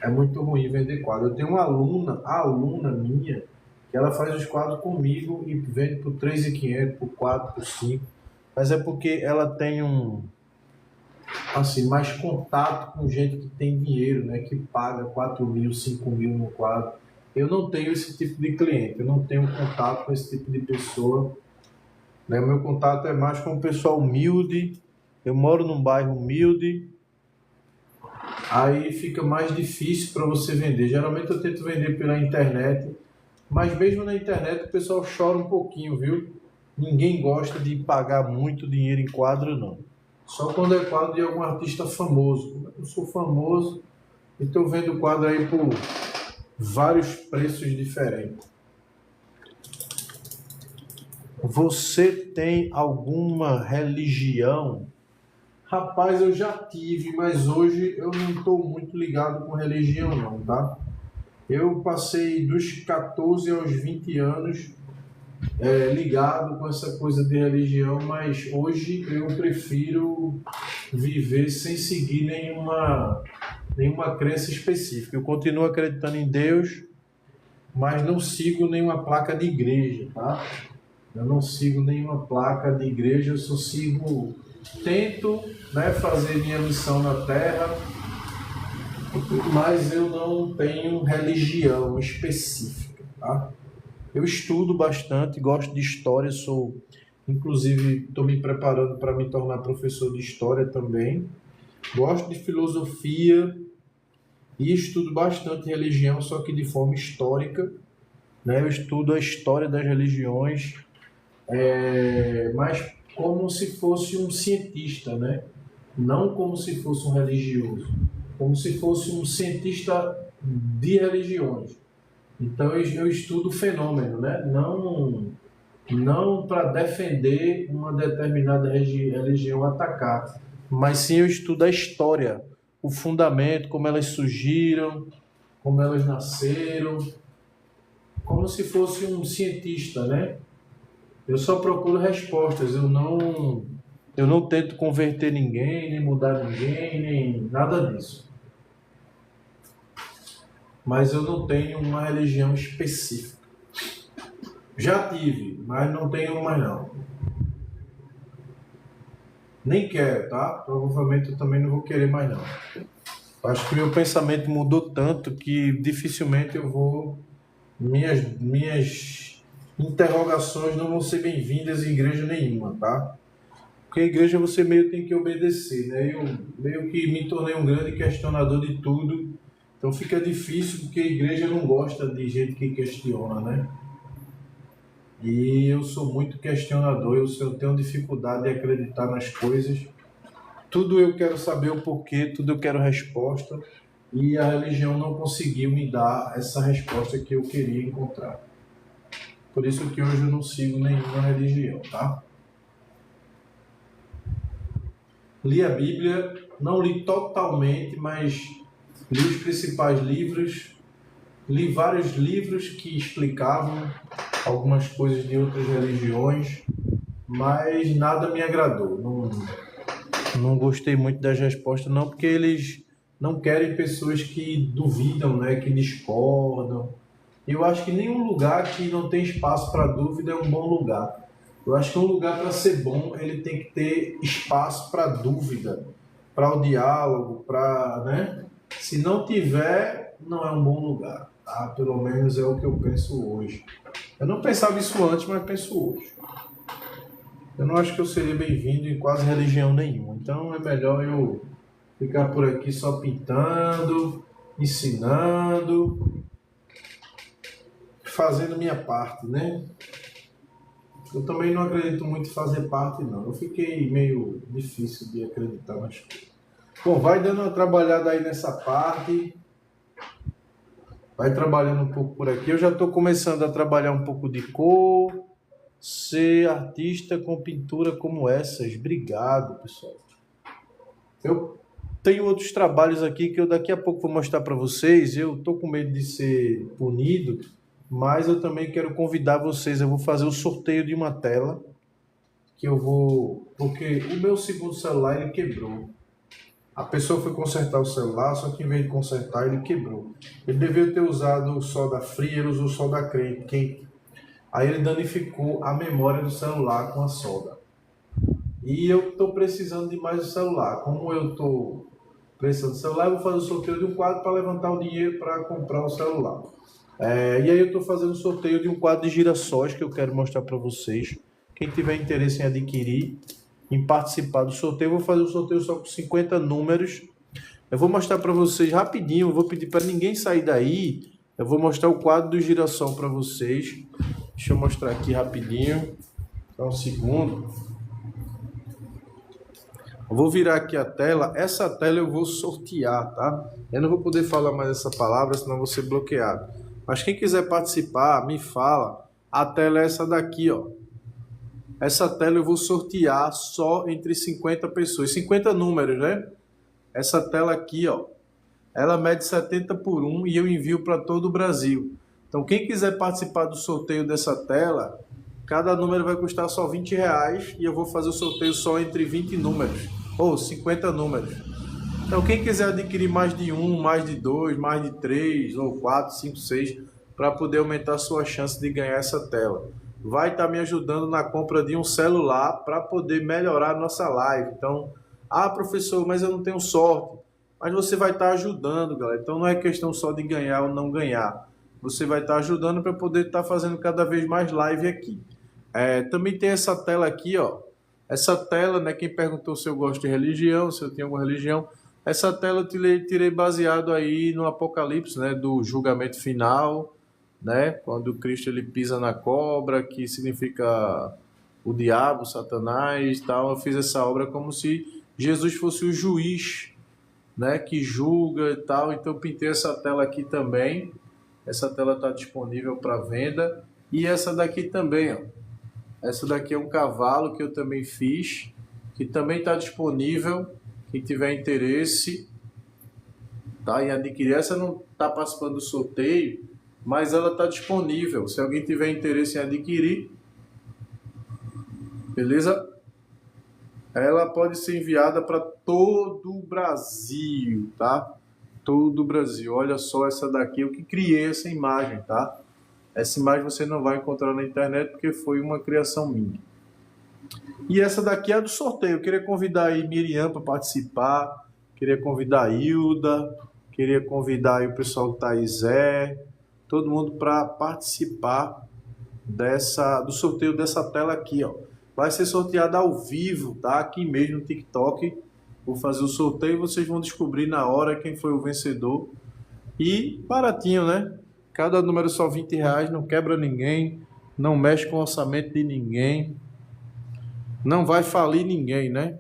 é muito ruim vender quadro. Eu tenho uma aluna minha, que ela faz os quadros comigo e vende por 3.500, por 4, por 5. Mas é porque ela tem assim, mais contato com gente que tem dinheiro, né? Que paga 4.000, 5.000 no quadro. Eu não tenho esse tipo de cliente, eu não tenho contato com esse tipo de pessoa, né? O meu contato é mais com o pessoal humilde. Eu moro num bairro humilde, aí fica mais difícil para você vender. Geralmente eu tento vender pela internet, mas mesmo na internet o pessoal chora um pouquinho, viu? Ninguém gosta de pagar muito dinheiro em quadro, não. Só quando é quadro de algum artista famoso. Eu sou famoso e estou vendo quadro aí por vários preços diferentes. Você tem alguma religião? Rapaz, eu já tive, mas hoje eu não estou muito ligado com religião não, tá? Eu passei dos 14 aos 20 anos ligado com essa coisa de religião, mas hoje eu prefiro viver sem seguir nenhuma crença específica. Eu continuo acreditando em Deus, mas não sigo nenhuma placa de igreja, tá? Eu não sigo nenhuma placa de igreja, eu só tento, né, fazer minha missão na Terra, mas eu não tenho religião específica, tá? Eu estudo bastante, gosto de história, inclusive estou me preparando para me tornar professor de história também. Gosto de filosofia e estudo bastante religião, só que de forma histórica, né? Eu estudo a história das religiões, mas como se fosse um cientista, né? Não como se fosse um religioso, como se fosse um cientista de religiões. Então eu estudo o fenômeno, né? Não para defender uma determinada religião, atacar, mas sim eu estudo a história, o fundamento, como elas surgiram, como elas nasceram, como se fosse um cientista, né? Eu só procuro respostas, eu não tento converter ninguém, nem mudar ninguém, nem nada disso. Mas eu não tenho uma religião específica. Já tive, mas não tenho mais não. Nem quero, tá? Provavelmente eu também não vou querer mais não. Acho que meu pensamento mudou tanto que dificilmente eu vou... Minhas interrogações não vão ser bem-vindas em igreja nenhuma, tá? Porque a igreja você meio tem que obedecer, né? Eu meio que me tornei um grande questionador de tudo. Então fica difícil porque a igreja não gosta de gente que questiona, né? E eu sou muito questionador, eu tenho dificuldade de acreditar nas coisas. Tudo eu quero saber o porquê, tudo eu quero resposta. E a religião não conseguiu me dar essa resposta que eu queria encontrar. Por isso que hoje eu não sigo nenhuma religião, tá? Li a Bíblia, não li totalmente, mas li os principais livros. Li vários livros que explicavam algumas coisas de outras religiões, mas nada me agradou. Não gostei muito das respostas, não, porque eles não querem pessoas que duvidam, né, que discordam. Eu acho que nenhum lugar que não tem espaço para dúvida é um bom lugar. Eu acho que um lugar para ser bom, ele tem que ter espaço para dúvida, para o diálogo, né? Se não tiver, não é um bom lugar. Tá? Pelo menos é o que eu penso hoje. Eu não pensava isso antes, mas penso hoje. Eu não acho que eu seria bem-vindo em quase religião nenhuma. Então é melhor eu ficar por aqui só pintando, ensinando, fazendo minha parte, né? Eu também não acredito muito em fazer parte, não. Eu fiquei meio difícil de acreditar nas coisas. Bom, vai dando uma trabalhada aí nessa parte. Vai trabalhando um pouco por aqui. Eu já estou começando a trabalhar um pouco de cor. Ser artista com pintura como essas. Obrigado, pessoal. Eu tenho outros trabalhos aqui que eu daqui a pouco vou mostrar para vocês. Eu estou com medo de ser punido, mas eu também quero convidar vocês. Eu vou fazer o sorteio de uma tela que eu vou... Porque o meu segundo celular ele quebrou. A pessoa foi consertar o celular, só que em vez de consertar, ele quebrou. Ele devia ter usado solda fria, ele usou solda quente. Aí ele danificou a memória do celular com a solda. E eu estou precisando de mais o celular. Como eu estou precisando do celular, eu vou fazer o sorteio de um quadro para levantar o dinheiro para comprar o celular. E aí eu estou fazendo o sorteio de um quadro de girassóis que eu quero mostrar para vocês. Quem tiver interesse em adquirir, em participar do sorteio, eu vou fazer o sorteio só com 50 números. Eu vou mostrar para vocês rapidinho, eu vou pedir para ninguém sair daí. Eu vou mostrar o quadro do girassol para vocês. Deixa eu mostrar aqui rapidinho. Só um segundo. Eu vou virar aqui a tela. Essa tela eu vou sortear, tá? Eu não vou poder falar mais essa palavra, senão vou ser bloqueado. Mas quem quiser participar, me fala. A tela é essa daqui, ó. Essa tela eu vou sortear só entre 50 pessoas. 50 números, né? Essa tela aqui, ó. Ela mede 70 por 1 e eu envio para todo o Brasil. Então, quem quiser participar do sorteio dessa tela, cada número vai custar só R$20 e eu vou fazer o sorteio só entre 20 números, ou 50 números. Então, quem quiser adquirir mais de um, mais de dois, mais de três, ou 4, 5, 6, para poder aumentar a sua chance de ganhar essa tela. Vai estar me ajudando na compra de um celular para poder melhorar a nossa live. Então, professor, mas eu não tenho sorte. Mas você vai estar ajudando, galera. Então, não é questão só de ganhar ou não ganhar. Você vai estar ajudando para poder estar fazendo cada vez mais live aqui. Também tem essa tela aqui, ó. Essa tela, né? Quem perguntou se eu gosto de religião, se eu tenho alguma religião. Essa tela eu tirei baseado aí no Apocalipse, né? Do julgamento final, né? Quando Cristo ele pisa na cobra, que significa o diabo, Satanás e tal. Eu fiz essa obra como se Jesus fosse o juiz, né? Que julga e tal. Então eu pintei essa tela aqui também. Essa tela está disponível para venda. E essa daqui também, ó. Essa daqui é um cavalo que eu também fiz, que também está disponível. Quem tiver interesse, tá, em adquirir. Essa não está participando do sorteio, mas ela está disponível. Se alguém tiver interesse em adquirir, beleza? Ela pode ser enviada para todo o Brasil, tá? Todo o Brasil. Olha só essa daqui, eu que criei essa imagem, tá? Essa imagem você não vai encontrar na internet porque foi uma criação minha. E essa daqui é do sorteio. Eu queria convidar aí Miriam para participar, queria convidar a Hilda, queria convidar aí o pessoal do Taizé, todo mundo para participar do sorteio dessa tela aqui, ó. Vai ser sorteada ao vivo, tá? Aqui mesmo no TikTok. Vou fazer o sorteio e vocês vão descobrir na hora quem foi o vencedor. E baratinho, né? Cada número só R$20, não quebra ninguém, não mexe com o orçamento de ninguém. Não vai falir ninguém, né?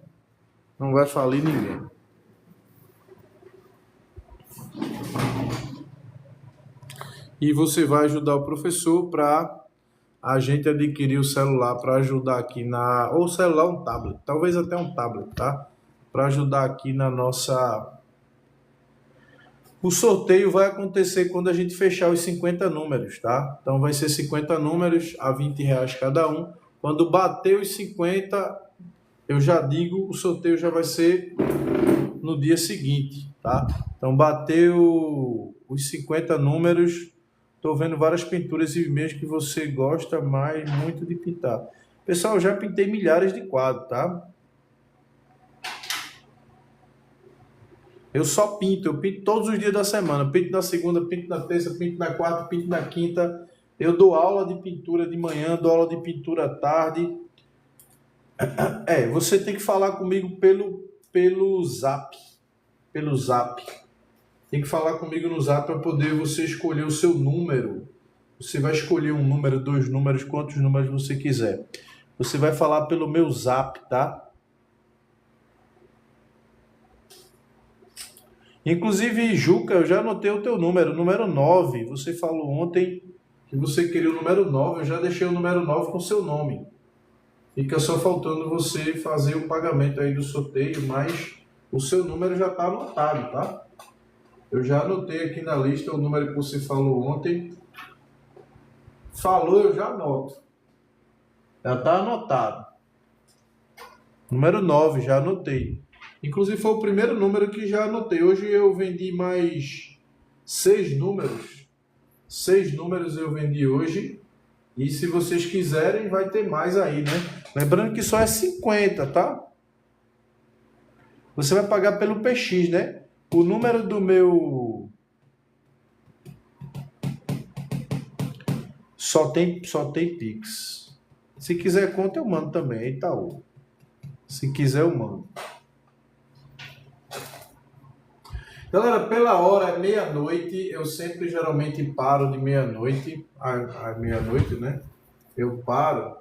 Não vai falir ninguém. E você vai ajudar o professor para a gente adquirir o celular para ajudar aqui ou celular ou um tablet, talvez até um tablet, tá? Para ajudar aqui na nossa... O sorteio vai acontecer quando a gente fechar os 50 números, tá? Então vai ser 50 números a R$20 cada um. Quando bater os 50, eu já digo, o sorteio já vai ser no dia seguinte, tá? Então bateu os 50 números, estou vendo várias pinturas e mesmo que você gosta mais muito de pintar. Pessoal, eu já pintei milhares de quadros, tá? Eu só pinto, eu pinto todos os dias da semana. Pinto na segunda, pinto na terça, pinto na quarta, pinto na quinta. Eu dou aula de pintura de manhã, dou aula de pintura à tarde. Você tem que falar comigo pelo Zap. Pelo Zap. Tem que falar comigo no Zap para poder você escolher o seu número. Você vai escolher um número, 2 números, quantos números você quiser. Você vai falar pelo meu zap, tá? Inclusive, Juca, eu já anotei o teu número 9. Você falou ontem que você queria o número 9, eu já deixei o número 9 com seu nome. Fica só faltando você fazer o pagamento aí do sorteio, mas o seu número já está anotado, tá? Eu já anotei aqui na lista o número que você falou ontem. Falou, eu já anoto. Já está anotado. Número 9, já anotei. Inclusive foi o primeiro número que já anotei. Hoje eu vendi mais 6 números. 6 números eu vendi hoje. E se vocês quiserem, vai ter mais aí, né? Lembrando que só é 50, tá? Você vai pagar pelo PX, né? O número do meu... Só tem Pix. Se quiser conta, eu mando também, Itaú. Se quiser, eu mando. Galera, pela hora é meia-noite. Eu sempre geralmente paro de meia-noite à meia-noite, né? Eu paro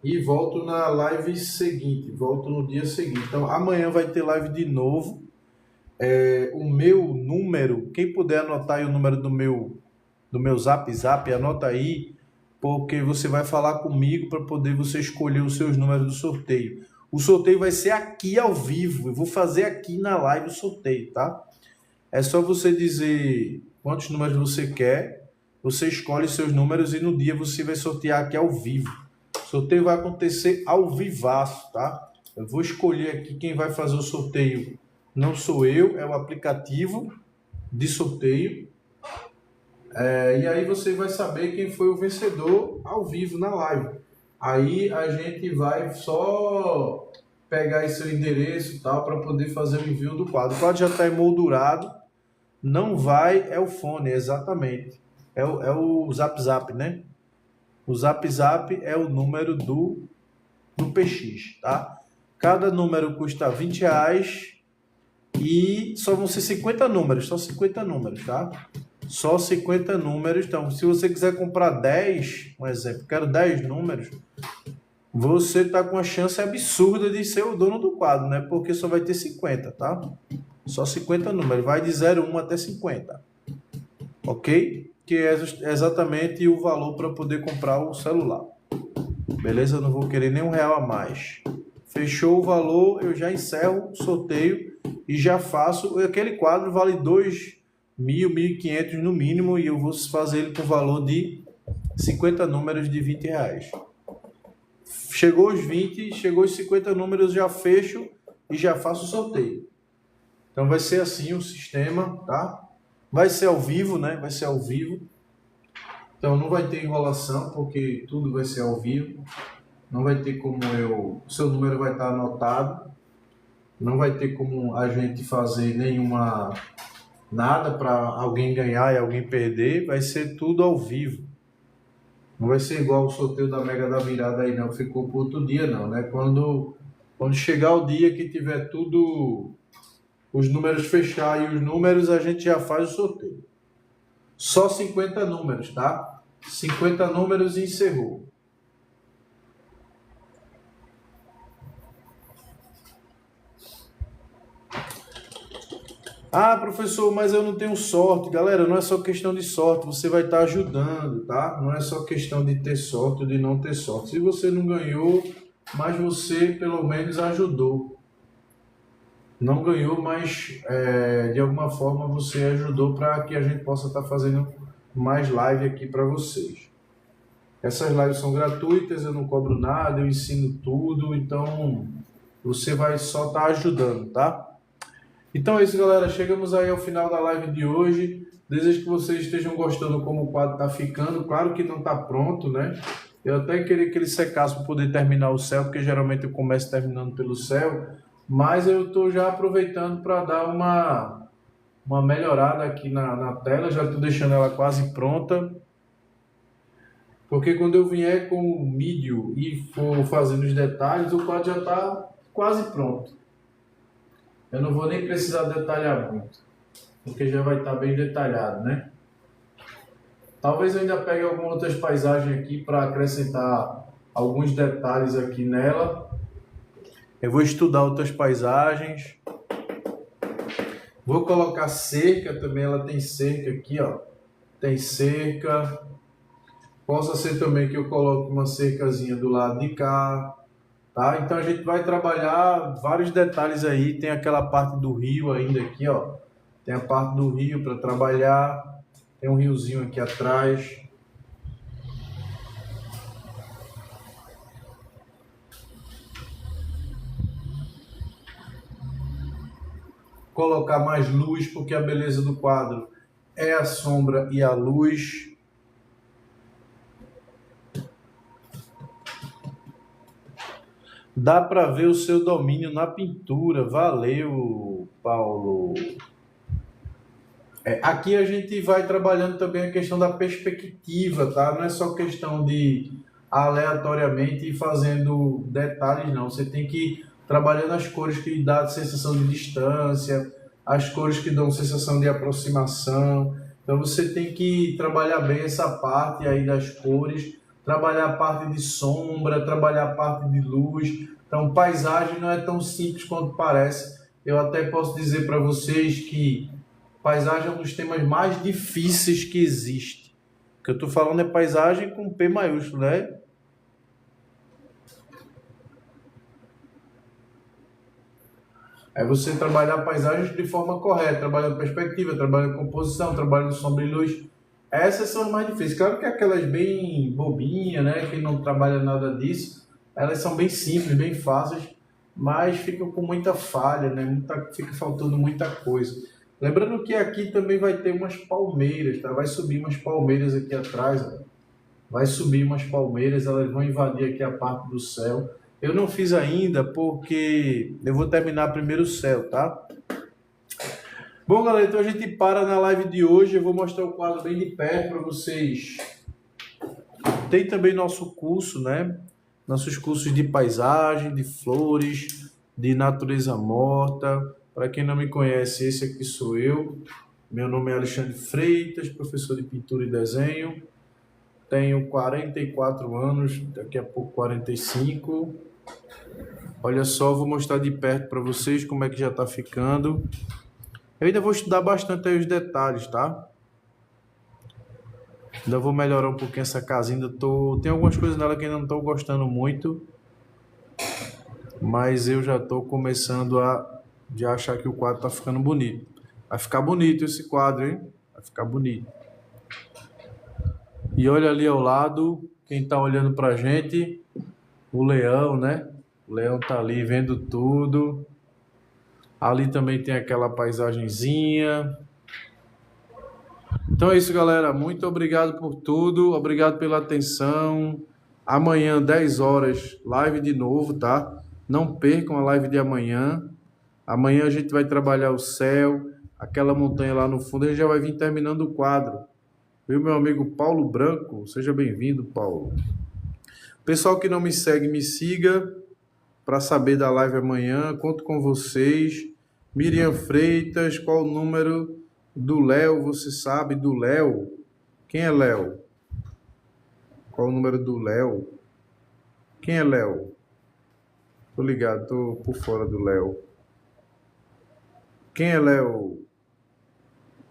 e volto na live seguinte, volto no dia seguinte. Então, amanhã vai ter live de novo. O meu número, quem puder anotar aí o número do meu Zap, anota aí, porque você vai falar comigo para poder você escolher os seus números do sorteio. O sorteio vai ser aqui ao vivo, eu vou fazer aqui na live o sorteio, tá? É só você dizer quantos números você quer, você escolhe seus números e no dia você vai sortear aqui ao vivo. O sorteio vai acontecer ao vivaço, tá? Eu vou escolher aqui quem vai fazer o sorteio. Não sou eu, é o aplicativo de sorteio. E aí você vai saber quem foi o vencedor ao vivo na live. Aí a gente vai só pegar esse seu endereço e tal para poder fazer o envio do quadro. O quadro já está emoldurado. Não vai, é o fone, exatamente. É o Zap, né? O Zap é o número do PX, tá? Cada número custa R$20 e só vão ser 50 números, só 50 números, tá? Só 50 números. Então, se você quiser comprar 10, um exemplo, quero 10 números, você tá com uma chance absurda de ser o dono do quadro, né? Porque só vai ter 50, tá? Só 50 números, vai de 01 até 50, ok? Que é exatamente o valor para poder comprar o celular. Beleza? Eu não vou querer nem R$1 a mais. Fechou o valor, eu já encerro o sorteio e já faço. Aquele quadro vale 2.000, 1.500 no mínimo e eu vou fazer ele com o valor de 50 números de R$20. Chegou os 20, chegou os 50 números, já fecho e já faço o sorteio. Então vai ser assim o sistema, tá? Vai ser ao vivo, né? Vai ser ao vivo. Então não vai ter enrolação, porque tudo vai ser ao vivo. Não vai ter como o seu número vai estar anotado. Não vai ter como a gente fazer nada para alguém ganhar e alguém perder. Vai ser tudo ao vivo. Não vai ser igual o sorteio da Mega da Virada aí, não. Ficou para outro dia, não, né? Quando chegar o dia que tiver tudo... os números fechar e os números, a gente já faz o sorteio. Só 50 números, tá? 50 números e encerrou. Ah, professor, mas eu não tenho sorte. Galera, não é só questão de sorte, você vai estar ajudando, tá? Não é só questão de ter sorte ou de não ter sorte. Se você não ganhou, mas você pelo menos ajudou. Não ganhou, mas de alguma forma você ajudou para que a gente possa estar fazendo mais live aqui para vocês. Essas lives são gratuitas, eu não cobro nada, eu ensino tudo, então você vai só estar ajudando, tá? Então é isso, galera. Chegamos aí ao final da live de hoje. Desejo que vocês estejam gostando como o quadro está ficando. Claro que não está pronto, né? Eu até queria que ele secasse para poder terminar o céu, porque geralmente eu começo terminando pelo céu. Mas eu estou já aproveitando para dar uma melhorada aqui na tela. Já estou deixando ela quase pronta. Porque quando eu vier com o vídeo e for fazendo os detalhes, o quadro já está quase pronto. Eu não vou nem precisar detalhar muito, porque já vai estar bem detalhado, né? Talvez eu ainda pegue algumas outras paisagens aqui para acrescentar alguns detalhes aqui nela. Eu vou estudar outras paisagens. Vou colocar cerca também, ela tem cerca aqui, ó. Tem cerca. Possa ser também que eu coloque uma cercazinha do lado de cá, tá? Então a gente vai trabalhar vários detalhes aí. Tem aquela parte do rio ainda aqui, ó. Tem a parte do rio para trabalhar. Tem um riozinho aqui atrás. Colocar mais luz, porque a beleza do quadro é a sombra e a luz. Dá para ver o seu domínio na pintura. Valeu, Paulo. Aqui a gente vai trabalhando também a questão da perspectiva, tá? Não é só questão de aleatoriamente ir fazendo detalhes, não. Você tem que ir trabalhando as cores que dão sensação de distância, as cores que dão sensação de aproximação. Então você tem que trabalhar bem essa parte aí das cores, trabalhar a parte de sombra, trabalhar a parte de luz. Então paisagem não é tão simples quanto parece. Eu até posso dizer para vocês que paisagem é um dos temas mais difíceis que existe. O que eu estou falando é paisagem com P maiúsculo, né? É você trabalhar paisagens de forma correta, trabalhando perspectiva, trabalhando composição, trabalhando sombra e luz. Essas são as mais difíceis. Claro que aquelas bem bobinhas, né? Que não trabalha nada disso, elas são bem simples, bem fáceis, mas ficam com muita falha, né? Fica faltando muita coisa. Lembrando que aqui também vai ter umas palmeiras, tá? Vai subir umas palmeiras aqui atrás, ó. Vai subir umas palmeiras, elas vão invadir aqui a parte do céu. Eu não fiz ainda porque eu vou terminar primeiro o céu, tá? Bom, galera, então a gente para na live de hoje. Eu vou mostrar o quadro bem de perto para vocês. Tem também nosso curso, né? Nossos cursos de paisagem, de flores, de natureza morta. Para quem não me conhece, esse aqui sou eu. Meu nome é Alexandre Freitas, professor de pintura e desenho. Tenho 44 anos, daqui a pouco 45. Olha só, vou mostrar de perto para vocês como é que já está ficando. Eu ainda vou estudar bastante aí os detalhes, tá? Ainda vou melhorar um pouquinho essa casinha. Tem algumas coisas nela que ainda não estou gostando muito. Mas eu já estou começando a achar que o quadro está ficando bonito. Vai ficar bonito esse quadro, hein? Vai ficar bonito. E olha ali ao lado, quem está olhando para a gente, o leão, né? O leão está ali vendo tudo. Ali também tem aquela paisagenzinha. Então é isso, galera. Muito obrigado por tudo. Obrigado pela atenção. Amanhã, 10 horas, live de novo, tá? Não percam a live de amanhã. Amanhã a gente vai trabalhar o céu, aquela montanha lá no fundo. A gente já vai vir terminando o quadro. Viu, meu amigo Paulo Branco? Seja bem-vindo, Paulo. Pessoal que não me segue, me siga para saber da live amanhã. Conto com vocês. Miriam Freitas, qual o número do Léo? Você sabe do Léo? Quem é Léo? Qual o número do Léo? Quem é Léo? Tô ligado, tô por fora do Léo. Quem é Léo?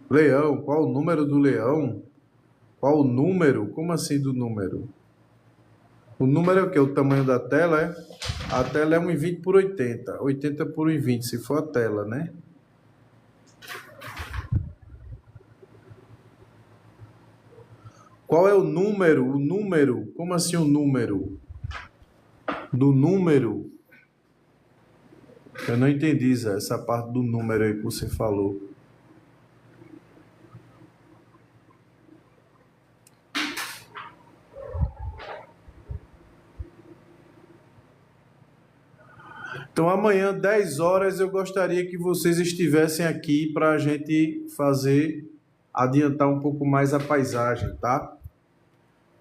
Leão, qual o número do leão? Qual o número? Como assim do número? O número é o quê? O tamanho da tela, é? A tela é 1,20 por 80. 80 por 1,20, se for a tela, né? Qual é o número? O número? Como assim o número? Do número? Eu não entendi, Zé, essa parte do número aí que você falou. Então amanhã, 10 horas, eu gostaria que vocês estivessem aqui para a gente adiantar um pouco mais a paisagem, tá?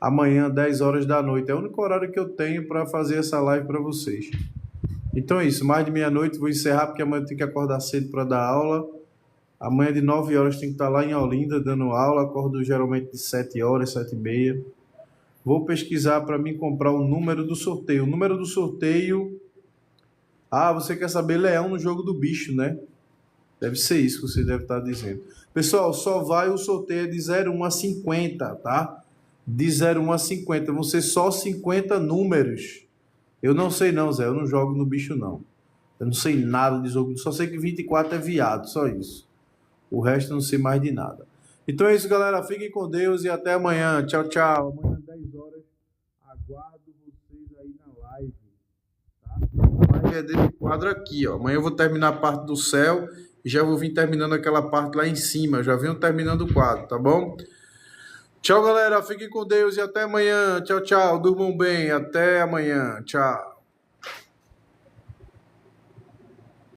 Amanhã, 10 horas da noite, é o único horário que eu tenho para fazer essa live para vocês. Então é isso, mais de meia-noite, vou encerrar porque amanhã eu tenho que acordar cedo para dar aula. Amanhã de 9 horas tem que estar lá em Olinda dando aula. Acordo geralmente de 7 horas, 7h30. Vou pesquisar para mim comprar o número do sorteio. O número do sorteio... Ah, você quer saber leão no jogo do bicho, né? Deve ser isso que você deve estar dizendo. Pessoal, só vai o sorteio de 01 a 50, tá? De 01 a 50. Vão ser só 50 números. Eu não sei não, Zé. Eu não jogo no bicho, não. Eu não sei nada de jogo. Só sei que 24 é viado, só isso. O resto eu não sei mais de nada. Então é isso, galera. Fiquem com Deus e até amanhã. Tchau, tchau. Amanhã, 10 horas. Aguardo vocês aí na live. Tá? A live é desse quadro aqui, ó. Amanhã eu vou terminar a parte do céu e já vou vir terminando aquela parte lá em cima. Já venho terminando o quadro, tá bom? Tchau, galera. Fiquem com Deus e até amanhã. Tchau, tchau. Durmam bem. Até amanhã. Tchau.